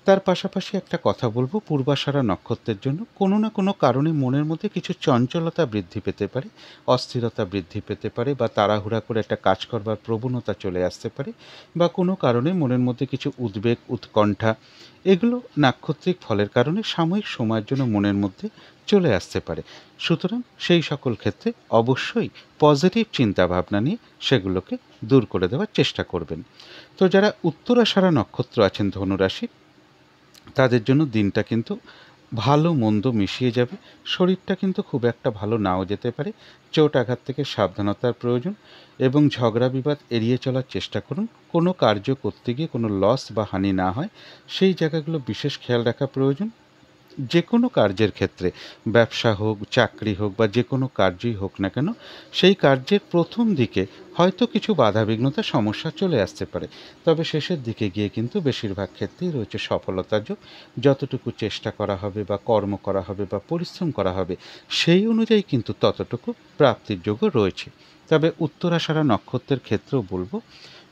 তার পাশাপাশি একটা কথা বলবো, পূর্বাষাঢ়া নক্ষত্রের জন্য কোনো না কোনো কারণে মনের মধ্যে কিছু চঞ্চলতা বৃদ্ধি পেতে পারে, অস্থিরতা বৃদ্ধি পেতে পারে, বা তাড়াহুড়া করে একটা কাজ করবার প্রবণতা চলে আসতে পারে, বা কোনো কারণে মনের মধ্যে কিছু উদ্বেগ উৎকণ্ঠা এগুলো নাক্ষত্রিক ফলের কারণে সাময়িক সময়ের জন্য মনের মধ্যে চলে আসতে পারে। সুতরাং সেই সকল ক্ষেত্রে অবশ্যই পজিটিভ চিন্তাভাবনা নিয়ে সেগুলোকে দূর করে দেওয়ার চেষ্টা করবেন। তো যারা উত্তরাষাঢ়া নক্ষত্র আছেন ধনুরাশি, তাদের জন্য দিনটা কিন্তু ভালো মন্দ মিশিয়ে যাবে। শরীরটা কিন্তু খুব একটা ভালো নাও যেতে পারে, চোট আঘাত থেকে সাবধানতার প্রয়োজন, এবং ঝগড়া বিবাদ এড়িয়ে চলার চেষ্টা করুন। কোনো কার্য করতে গিয়ে কোনো লস বা হানি না হয় সেই জায়গাগুলো বিশেষ খেয়াল রাখা প্রয়োজন। যে কোনো কার্যের ক্ষেত্রে, ব্যবসা হোক, চাকরি হোক, বা যে কোনো কার্যই হোক না কেন, সেই কার্যের প্রথম দিকে হয়তো কিছু বাধাবিঘ্নতা সমস্যা চলে আসতে পারে, তবে শেষের দিকে গিয়ে কিন্তু বেশিরভাগ ক্ষেত্রেই রয়েছে সফলতার যোগ। যতটুকু চেষ্টা করা হবে বা কর্ম করা হবে বা পরিশ্রম করা হবে সেই অনুযায়ী কিন্তু ততটুকু প্রাপ্তির যোগও রয়েছে। তবে উত্তরাষাঢ়া নক্ষত্রের ক্ষেত্রেও বলবো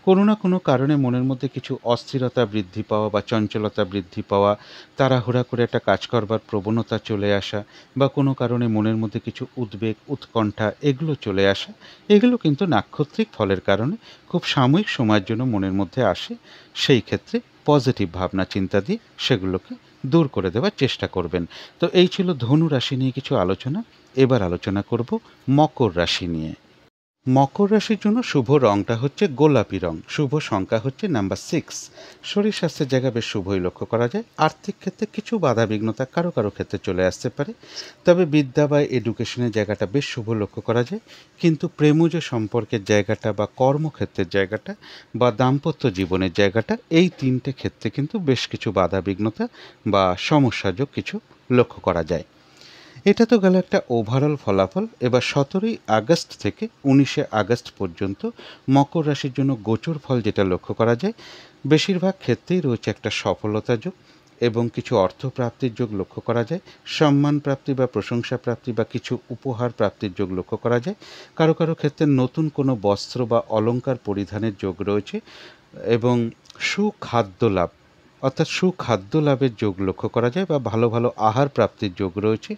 কোনো না কোনো কারণে মনের মধ্যে কিছু অস্থিরতা বৃদ্ধি পাওয়া বা চঞ্চলতা বৃদ্ধি পাওয়া, তাড়াহুড়া করে একটা কাজ করবার প্রবণতা চলে আসা, বা কোনো কারণে মনের মধ্যে কিছু উদ্বেগ উৎকণ্ঠা এগুলো চলে আসা, এগুলো কিন্তু নাক্ষত্রিক ফলের কারণে খুব সাময়িক সময়ের জন্য মনের মধ্যে আসে। সেই ক্ষেত্রে পজিটিভ ভাবনা চিন্তা দিয়ে সেগুলোকে দূর করে দেওয়ার চেষ্টা করবেন। তো এই ছিল ধনু রাশি নিয়ে কিছু আলোচনা। এবার আলোচনা করব মকর রাশি নিয়ে। মকর রাশির জন্য শুভ রংটা হচ্ছে গোলাপি রং, শুভ সংখ্যা হচ্ছে নাম্বার 6। শরীর স্বাস্থ্যের জায়গা বেশ শুভই লক্ষ্য করা যায়। আর্থিক ক্ষেত্রে কিছু বাধা বিঘ্নতা কারো কারো ক্ষেত্রে চলে আসতে পারে, তবে বিদ্যা বা এডুকেশনের জায়গাটা বেশ শুভ লক্ষ্য করা যায়। কিন্তু প্রেমজ সম্পর্কের জায়গাটা বা কর্মক্ষেত্রের জায়গাটা বা দাম্পত্য জীবনের জায়গাটা, এই তিনটে ক্ষেত্রে কিন্তু বেশ কিছু বাধা বিঘ্নতা বা সমস্যাযোগ কিছু লক্ষ্য করা যায়। এটা তো গেল একটা ওভারঅল ফলাফল। এবার 17ই আগস্ট থেকে 19শে আগস্ট পর্যন্ত মকর রাশির জন্য গোচর ফল যেটা লক্ষ্য করা যায়, বেশিরভাগ ক্ষেত্রেই রয়েছে একটা সফলতা যোগ এবং কিছু অর্থ প্রাপ্তির যোগ লক্ষ্য করা যায়। সম্মান প্রাপ্তি বা প্রশংসা প্রাপ্তি বা কিছু উপহার প্রাপ্তির যোগ লক্ষ্য করা যায়। কারো কারো ক্ষেত্রে নতুন কোনো বস্ত্র বা অলংকার পরিধানের যোগ রয়েছে, এবং সুখাদ্য লাভ অর্থাৎ সুখাদ্য লাভের যোগ লক্ষ্য করা যায়, বা ভালো ভালো আহার প্রাপ্তির যোগ রয়েছে।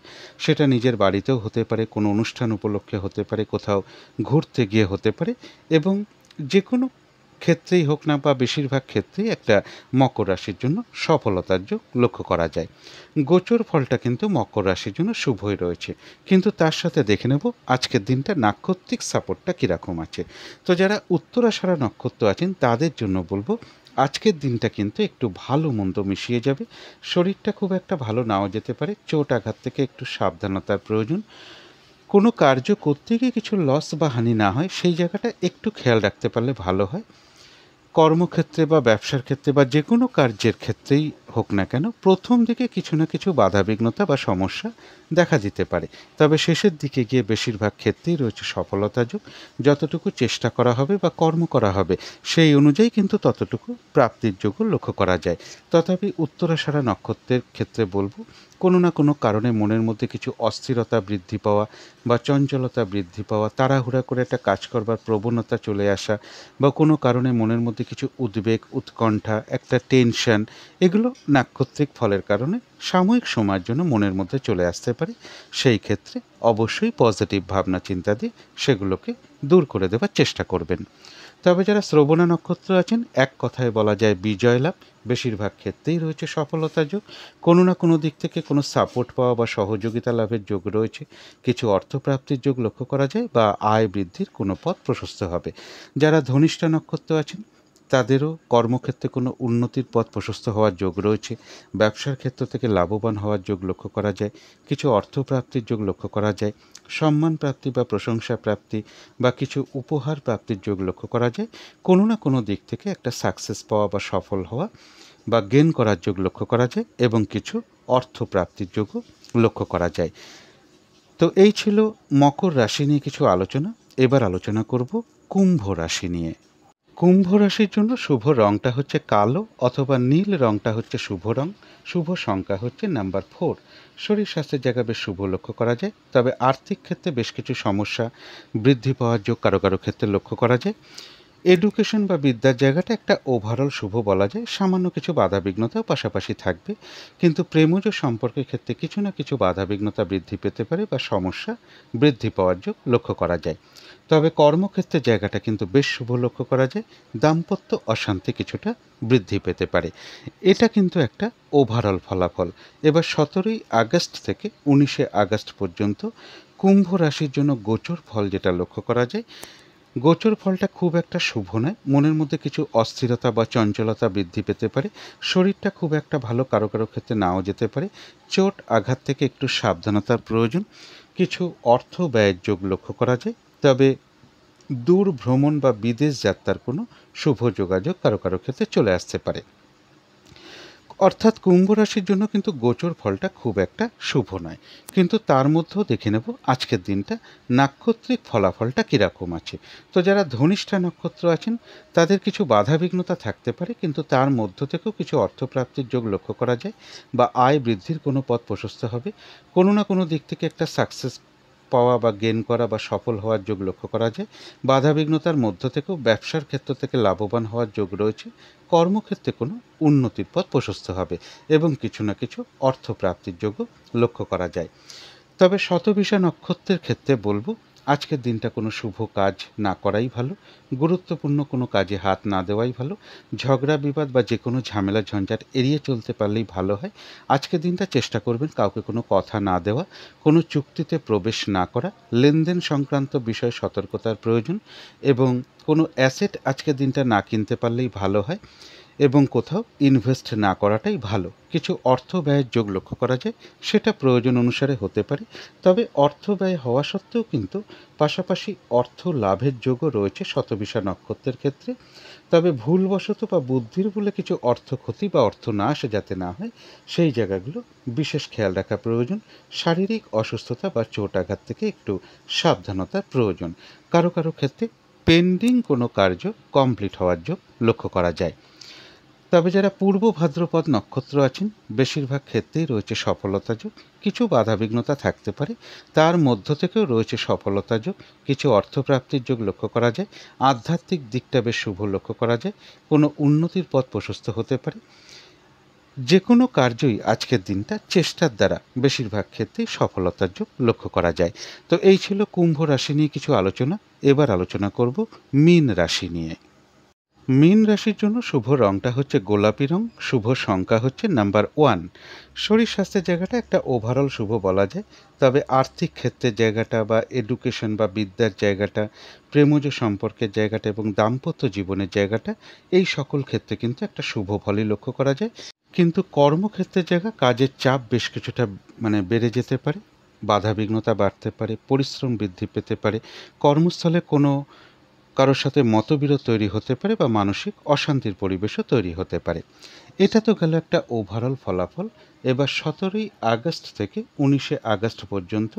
সেটা নিজের বাড়িতেও হতে পারে, কোনো অনুষ্ঠান উপলক্ষে হতে পারে, কোথাও ঘুরতে গিয়ে হতে পারে, এবং যে কোনো ক্ষেত্রেই হোক না বা বেশিরভাগ ক্ষেত্রেই একটা মকর রাশির জন্য সফলতার যোগ লক্ষ্য করা যায়। গোচর ফলটা কিন্তু মকর রাশির জন্য শুভই রয়েছে, কিন্তু তার সাথে দেখে নেব আজকের দিনটা নাক্ষত্রিক সাপোর্টটা কীরকম আছে। তো যারা উত্তরাষাঢ়া নক্ষত্র আছেন তাদের জন্য বলবো আজকের দিনটা কিন্তু একটু ভালো মন্দ মিশিয়ে যাবে। শরীরটা খুব একটা ভালো নাও যেতে পারে, চোট আঘাত থেকে একটু সাবধানতার প্রয়োজন। কোনো কার্য করতে গিয়ে কিছু লস বা হানি না হয় সেই জায়গাটা একটু খেয়াল রাখতে পারলে ভালো হয়। কর্মক্ষেত্রে বা ব্যবসার ক্ষেত্রে বা যে কোনো কার্যের ক্ষেত্রেই হোক না কেন, প্রথম দিকে কিছু না কিছু বাধাবিঘ্নতা বা সমস্যা দেখা দিতে পারে, তবে শেষের দিকে গিয়ে বেশিরভাগ ক্ষেত্রেই রয়েছে সফলতা যোগ। যতটুকু চেষ্টা করা হবে বা কর্ম করা হবে সেই অনুযায়ী কিন্তু ততটুকু প্রাপ্তির যোগও লক্ষ্য করা যায়। তথাপি উত্তরাষাঢ়া নক্ষত্রের ক্ষেত্রে বলবো, কোনো না কোনো কারণে মনের মধ্যে কিছু অস্থিরতা বৃদ্ধি পাওয়া বা চঞ্চলতা বৃদ্ধি পাওয়া, তাড়াহুড়া করে একটা কাজ করবার প্রবণতা চলে আসা, বা কোনো কারণে মনের মধ্যে কিছু উদ্বেগ, উৎকণ্ঠা, একটা টেনশন, এগুলো নাক্ষত্রিক ফলের কারণে সাময়িক সময়ের জন্য মনের মধ্যে চলে আসতে পারে। সেই ক্ষেত্রে অবশ্যই পজিটিভ ভাবনা চিন্তা দিয়ে সেগুলোকে দূর করে দেওয়ার চেষ্টা করবেন। তবে যারা শ্রবণা নক্ষত্র আছেন, এক কথায় বলা যায় বিজয় লাভ। বেশিরভাগ ক্ষেত্রেই রয়েছে সফলতা যোগ। কোনো না কোনো দিক থেকে কোনো সাপোর্ট পাওয়া বা সহযোগিতা লাভের যোগ রয়েছে। কিছু অর্থপ্রাপ্তির যোগ লক্ষ্য করা যায় বা আয় বৃদ্ধির কোনো পথ প্রশস্ত হবে। যারা ধনিষ্ঠা নক্ষত্র আছেন তাদেরও কর্মক্ষেত্রে কোনো উন্নতির পথ প্রশস্ত হওয়ার যোগ রয়েছে। ব্যবসার ক্ষেত্র থেকে লাভবান হওয়ার যোগ লক্ষ্য করা যায়। কিছু অর্থপ্রাপ্তির যোগ লক্ষ্য করা যায়। সম্মান প্রাপ্তি বা প্রশংসা প্রাপ্তি বা কিছু উপহার প্রাপ্তির যোগ লক্ষ্য করা যায়। কোনো না কোনো দিক থেকে একটা সাকসেস পাওয়া বা সফল হওয়া বা গেন করার যোগ লক্ষ্য করা যায়, এবং কিছু অর্থ প্রাপ্তির যোগও লক্ষ্য করা যায়। তো এই ছিল মকর রাশি নিয়ে কিছু আলোচনা। এবার আলোচনা করব কুম্ভ রাশি নিয়ে। কুম্ভ রাশির জন্য শুভ রংটা হচ্ছে কালো অথবা নীল, রংটা হচ্ছে শুভ রং। শুভ সংখ্যা হচ্ছে নাম্বার 4। শরীর স্বাস্থ্যের জায়গা বেশ শুভ লক্ষ্য করা যায়, তবে আর্থিক ক্ষেত্রে বেশ কিছু সমস্যা বৃদ্ধি পাওয়ার যোগ কারো কারো ক্ষেত্রে লক্ষ্য করা যায়। এডুকেশন বা বিদ্যার জায়গাটা একটা ওভারঅল শুভ বলা যায়। সামান্য কিছু বাধাবিঘ্নতাও পাশাপাশি থাকবে, কিন্তু প্রেমজ সম্পর্কের ক্ষেত্রে কিছু না কিছু বাধাবিঘ্নতা বৃদ্ধি পেতে পারে বা সমস্যা বৃদ্ধি পাওয়ার যোগ লক্ষ্য করা যায়। তবে কর্মক্ষেত্রের জায়গাটা কিন্তু বেশ শুভ লক্ষ্য করা যায়। দাম্পত্য অশান্তি কিছুটা বৃদ্ধি পেতে পারে। এটা কিন্তু একটা ওভারঅল ফলাফল। এবার 17ই আগস্ট থেকে 19শে আগস্ট পর্যন্ত কুম্ভ রাশির জন্য গোচর ফল যেটা লক্ষ্য করা যায়, গোচর ফলটা খুব একটা শুভ নয়। মনের মধ্যে কিছু অস্থিরতা বা চঞ্চলতা বৃদ্ধি পেতে পারে। শরীরটা খুব একটা ভালো কারো কারো ক্ষেত্রে নাও যেতে পারে। চোট আঘাত থেকে একটু সাবধানতার প্রয়োজন। কিছু অর্থ ব্যয়ের যোগ লক্ষ্য করা যায়, তবে দূর ভ্রমণ বা বিদেশ যাত্রার কোনো শুভ যোগাযোগ কারো কারো ক্ষেত্রে চলে আসতে পারে। অর্থাৎ কুম্ভ রাশির জন্য কিন্তু গোচর ফলটা খুব একটা শুভ নয়, কিন্তু তার মধ্যেও দেখে নেব আজকের দিনটা নাক্ষত্রিক ফলাফলটা কীরকম আছে। তো যারা ধনিষ্ঠা নক্ষত্র আছেন তাদের কিছু বাধাবিঘ্নতা থাকতে পারে, কিন্তু তার মধ্য থেকেও কিছু অর্থপ্রাপ্তির যোগ লক্ষ্য করা যায় বা আয় বৃদ্ধির কোনো পথ প্রশস্ত হবে। কোনো না কোনো দিক থেকে একটা সাকসেস পাওয়া বা গেন করা বা সফল হওয়ার যোগ লক্ষ্য করা যায়। বাধাবিঘ্নতার মধ্য থেকেও ব্যবসার ক্ষেত্র থেকে লাভবান হওয়ার যোগ রয়েছে। কর্মক্ষেত্রে কোনো উন্নতির পথ প্রশস্ত হবে এবং কিছু না কিছু অর্থপ্রাপ্তির যোগও লক্ষ্য করা যায়। তবে শতভিষা নক্ষত্রের ক্ষেত্রে বলবো, আজকের দিনটা কোনো শুভ কাজ না করাই ভালো। গুরুত্বপূর্ণ কোনো কাজে হাত না দেওয়াই ভালো। ঝগড়া বিবাদ বা যে কোনো ঝামেলা ঝঞ্ঝাট এড়িয়ে চলতে পারলেই ভালো হয়। আজকের দিনটা চেষ্টা করবেন কাউকে কোনো কথা না দেওয়া, কোনো চুক্তিতে প্রবেশ না করা, লেনদেন সংক্রান্ত বিষয়ে সতর্কতার প্রয়োজন, এবং কোনো অ্যাসেট আজকের দিনটা না কিনতে পারলেই ভালো হয়, এবং কোথাও ইনভেস্ট না করাটাই ভালো। কিছু অর্থ ব্যয়ের যোগ লক্ষ্য করা যায়, সেটা প্রয়োজন অনুসারে হতে পারে। তবে অর্থ ব্যয় হওয়া সত্ত্বেও কিন্তু পাশাপাশি অর্থ লাভের যোগও রয়েছে শতভিষা নক্ষত্রের ক্ষেত্রে। তবে ভুলবশত বা বুদ্ধির ভুলে কিছু অর্থ ক্ষতি বা অর্থ নাশ যাতে না হয় সেই জায়গাগুলো বিশেষ খেয়াল রাখা প্রয়োজন। শারীরিক অসুস্থতা বা চোট আঘাত থেকে একটু সাবধানতার প্রয়োজন। কারো কারো ক্ষেত্রে পেন্ডিং কোনো কার্য কমপ্লিট হওয়ার যোগ লক্ষ্য করা যায়। তবে যারা পূর্ব ভাদ্রপদ নক্ষত্র আছেন বেশিরভাগ ক্ষেত্রেই রয়েছে সফলতা যোগ। কিছু বাধাবিঘ্নতা থাকতে পারে, তার মধ্য থেকেও রয়েছে সফলতা যোগ। কিছু অর্থপ্রাপ্তির যোগ লক্ষ্য করা যায়। আধ্যাত্মিক দিকটা বেশ শুভ লক্ষ্য করা যায়। কোনো উন্নতির পথ প্রশস্ত হতে পারে। যে কোনো কার্যই আজকের দিনটা চেষ্টার দ্বারা বেশিরভাগ ক্ষেত্রেই সফলতার যোগ লক্ষ্য করা যায়। তো এই ছিল কুম্ভ রাশি নিয়ে কিছু আলোচনা। এবার আলোচনা করব মীন রাশি নিয়ে। মীন রাশির জন্য শুভ রংটা হচ্ছে গোলাপি রং, শুভ সংখ্যা হচ্ছে নাম্বার 1। শরীর স্বাস্থ্যের জায়গাটা একটা ওভারঅল শুভ বলা যায়, তবে আর্থিক ক্ষেত্রের জায়গাটা বা এডুকেশন বা বিদ্যার জায়গাটা, প্রেমজ সম্পর্কের জায়গাটা এবং দাম্পত্য জীবনের জায়গাটা, এই সকল ক্ষেত্রে কিন্তু একটা শুভ ফলই লক্ষ্য করা যায়। কিন্তু কর্মক্ষেত্রের জায়গা, কাজের চাপ বেশ কিছুটা বেড়ে যেতে পারে, বাধাবিঘ্নতা বাড়তে পারে, পরিশ্রম বৃদ্ধি পেতে পারে, কর্মস্থলে কোনো কারোর সাথে মতবিরোধ তৈরি হতে পারে বা মানসিক অশান্তির পরিবেশও তৈরি হতে পারে। এটা তো গেল একটা ওভারঅল ফলাফল। এবার 17ই আগস্ট থেকে 19শে আগস্ট পর্যন্ত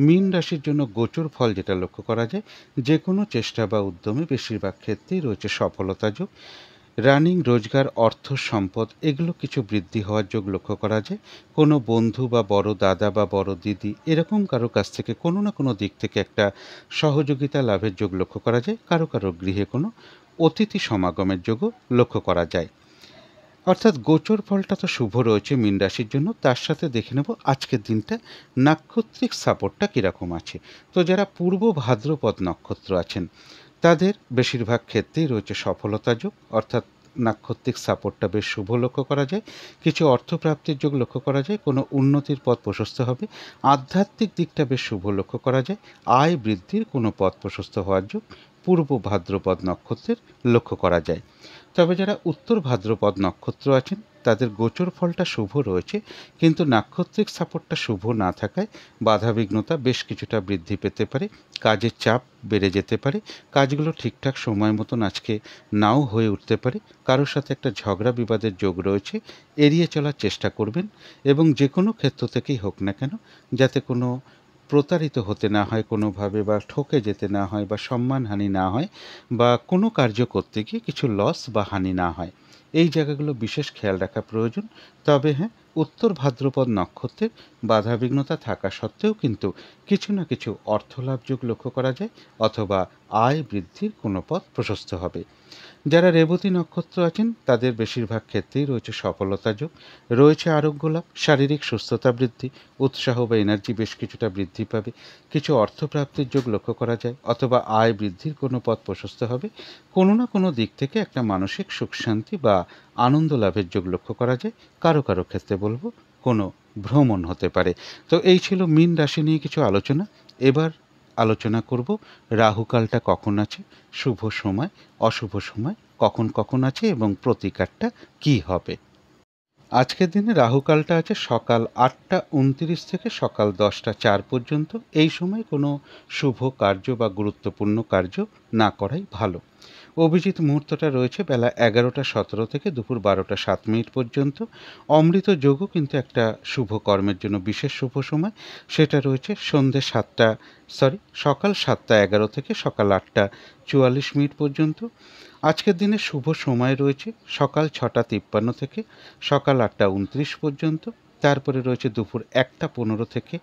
মীন রাশির জন্য গোচর ফল যেটা লক্ষ্য করা যায়, যে কোনো চেষ্টা বা উদ্যমে বেশিরভাগ ক্ষেত্রেই রয়েছে সফলতা যোগ। রানিং রোজগার, অর্থ, সম্পদ এগুলো কিছু বৃদ্ধি হওয়ার যোগ লক্ষ্য করা যায়। কোনো বন্ধু বা বড় দাদা বা বড় দিদি এরকম কারো কাছ থেকে কোনো না কোনো দিক থেকে একটা সহযোগিতা লাভের যোগ লক্ষ্য করা যায়। কারো কারো গৃহে কোনো অতিথি সমাগমের যোগও লক্ষ্য করা যায়। অর্থাৎ গোচর ফলটা তো শুভ রয়েছে মীন রাশির জন্য, তার সাথে দেখে নেব আজকের দিনটা নাক্ষত্রিক সাপোর্টটা কীরকম আছে। তো যারা পূর্ব ভাদ্রপদ নক্ষত্র আছেন তাদের বেশিরভাগ ক্ষেত্রেই রয়েছে সফলতা যোগ, অর্থাৎ নাক্ষত্রিক সাপোর্টটা বেশ শুভ লক্ষ্য করা যায়। কিছু অর্থপ্রাপ্তির যোগ লক্ষ্য করা যায়, কোনো উন্নতির পথ প্রশস্ত হবে। আধ্যাত্মিক দিকটা বেশ শুভ লক্ষ্য করা যায়, আয় বৃদ্ধির কোনো পথ প্রশস্ত হওয়ার যোগ পূর্ব ভাদ্রপদ নক্ষত্রের লক্ষ্য করা যায়। তবে যারা উত্তর ভাদ্রপদ নক্ষত্র আছেন তাদের গোচর ফলটা শুভ রয়েছে, কিন্তু নাক্ষত্রিক সাপোর্টটা শুভ না থাকায় বাধাবিঘ্নতা বেশ কিছুটা বৃদ্ধি পেতে পারে, কাজের চাপ বেড়ে যেতে পারে, কাজগুলো ঠিকঠাক সময় মতন আজকে নাও হয়ে উঠতে পারে, কারোর সাথে একটা ঝগড়া বিবাদের যোগ রয়েছে, এড়িয়ে চলার চেষ্টা করবেন। এবং যে কোনো ক্ষেত্র থেকেই হোক না কেন, যাতে কোনো প্রতারিত হতে না হয় কোনোভাবে, বা ঠকে যেতে না হয়, বা সম্মানহানি না হয়, বা কোনো কার্য করতে গিয়ে কিছু লস বা হানি না হয়, এই জায়গাগুলো বিশেষ খেয়াল রাখা প্রয়োজন। তবে হ্যাঁ, উত্তর ভাদ্রপদ নক্ষত্রের বাধাবিঘ্নতা থাকা সত্ত্বেও কিন্তু কিছু না কিছু অর্থলাভ যোগ লক্ষ্য করা যায়, অথবা আয় বৃদ্ধির কোনো পথ প্রশস্ত হবে। যারা রেবতী নক্ষত্র আছেন তাদের বেশিরভাগ ক্ষেত্রেই রয়েছে সফলতা যোগ, রয়েছে আরোগ্য লাভ, শারীরিক সুস্থতা বৃদ্ধি, উৎসাহ বা এনার্জি বেশ কিছুটা বৃদ্ধি পাবে, কিছু অর্থপ্রাপ্তির যোগ লক্ষ্য করা যায়, অথবা আয় বৃদ্ধির কোনো পথ প্রশস্ত হবে। কোনো না কোনো দিক থেকে একটা মানসিক সুখ শান্তি বা আনন্দ লাভের যোগ লক্ষ্য করা যায়। কারো কারো ক্ষেত্রে বলবো কোনো ভ্রমণ হতে পারে। তো এই ছিল মীন রাশি নিয়ে কিছু আলোচনা। এবার আলোচনা করব রাহুকালটা কখন আছে, শুভ সময়, অশুভ সময় কখন কখন আছে এবং প্রতিকারটা কি হবে। আজকের দিনে রাহুকালটা আছে সকাল 8টা 29 থেকে সকাল 10টা 4 পর্যন্ত। এই সময় কোনো শুভ কার্য বা গুরুত্বপূর্ণ কার্য না করাই ভালো। অভিজিৎ মুহূর্তটা রয়েছে বেলা 11টা 17 থেকে দুপুর 12টা 7 পর্যন্ত। অমৃত যোগও কিন্তু একটা শুভ কর্মের জন্য বিশেষ শুভ সময়, সেটা রয়েছে সকাল 7টা 11 থেকে সকাল 8টা 44 পর্যন্ত। আজকের দিনে শুভ সময় রয়েছে সকাল 6টা 53 থেকে সকাল 8টা 29 পর্যন্ত। তারপরে রয়েছে দুপুর 1টা 15 থেকে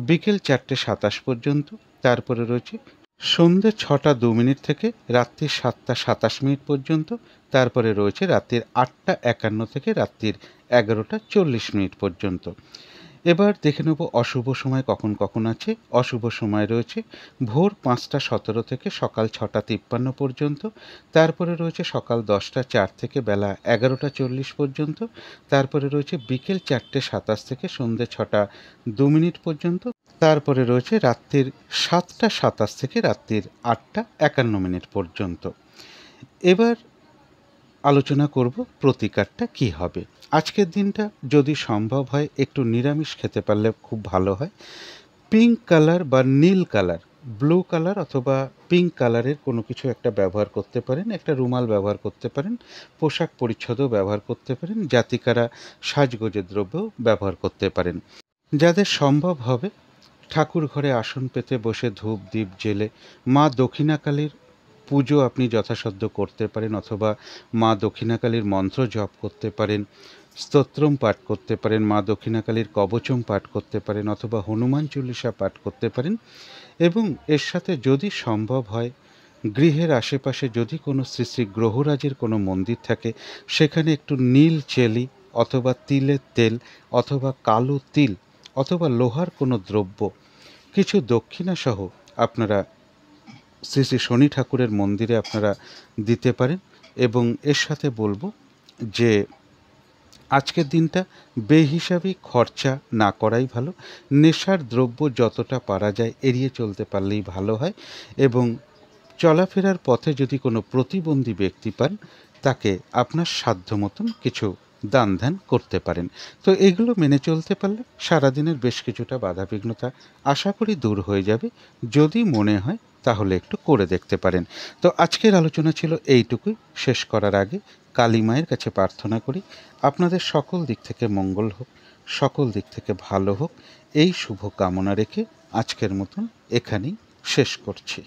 বিকেল 4টে 27 পর্যন্ত। তারপরে রয়েছে সন্ধ্যে 6টা 2 থেকে রাত্রি 7টা 27 পর্যন্ত। তারপরে রয়েছে রাত্রির 8টা 51 থেকে রাত্রির 11টা 40 পর্যন্ত। এবার দেখে নেব অশুভ সময় কখন কখন আছে। অশুভ সময় রয়েছে ভোর 5টা 17 থেকে সকাল 6টা 53 পর্যন্ত। তারপরে রয়েছে সকাল 10টা 4 থেকে বেলা 11টা 40 পর্যন্ত। তারপরে রয়েছে বিকেল 4টে 27 থেকে সন্ধ্যে 6টা 2 পর্যন্ত। তারপরে রয়েছে রাত্রির 7টা 27 থেকে রাত্রির 8টা 51 পর্যন্ত। এবার আলোচনা করব প্রতিকারটা কি হবে। আজকের দিনটা যদি সম্ভব হয় একটু নিরামিষ খেতে পারলে খুব ভালো হয়। পিঙ্ক কালার বা নীল কালার, ব্লু কালার অথবা পিঙ্ক কালারের কোনো কিছু একটা ব্যবহার করতে পারেন, একটা রুমাল ব্যবহার করতে পারেন, পোশাক পরিচ্ছদও ব্যবহার করতে পারেন, জাতিকারা সাজগোজের দ্রব্যও ব্যবহার করতে পারেন। যাদের সম্ভব হবে ঠাকুর ঘরে আসন পেতে বসে ধূপ দ্বীপ জেলে মা দক্ষিণাকালীর পুজো আপনি যথাসাধ্য করতে পারেন, অথবা মা দক্ষিণাকালীর মন্ত্র জপ করতে পারেন, স্তোত্রম পাঠ করতে পারেন, মা দক্ষিণাকালীর কবচম পাঠ করতে পারেন, অথবা হনুমান চল্লিশা পাঠ করতে পারেন। এবং এর সাথে যদি সম্ভব হয় গৃহের আশেপাশে যদি কোনো শ্রী শ্রী গ্রহরাজের কোনো মন্দির থাকে সেখানে একটু নীল চেলি অথবা তিলের তেল অথবা কালো তিল অথবা লোহার কোনো দ্রব্য কিছু দক্ষিণাসহ আপনারা শ্রী শ্রী শনি ঠাকুরের মন্দিরে আপনারা দিতে পারেন। এবং এর সাথে বলবো যে আজকের দিনটা বেহিসাবি খরচা না করাই ভালো। নেশার দ্রব্য যতটা পারা যায় এড়িয়ে চলতে পারলেই ভালো হয়, এবং চলাফেরার পথে যদি কোনো প্রতিবন্ধী ব্যক্তি পান তাকে আপনার সাধ্য মতন কিছু দান ধ্যান করতে পারেন। তো এগুলো মেনে চলতে পারলে সারাদিনের বেশ কিছুটা বাধাবিঘ্নতা আশা করি দূর হয়ে যাবে। যদি মনে হয় তাহলে একটু করে দেখতে পারেন। তো আজকের আলোচনা ছিল এইটুকুই। শেষ করার আগে কালী মায়ের কাছে প্রার্থনা করি আপনাদের সকল দিক থেকে মঙ্গল হোক, সকল দিক থেকে ভালো হোক, এই শুভ কামনা রেখে আজকের মতন এখানেই শেষ করছি।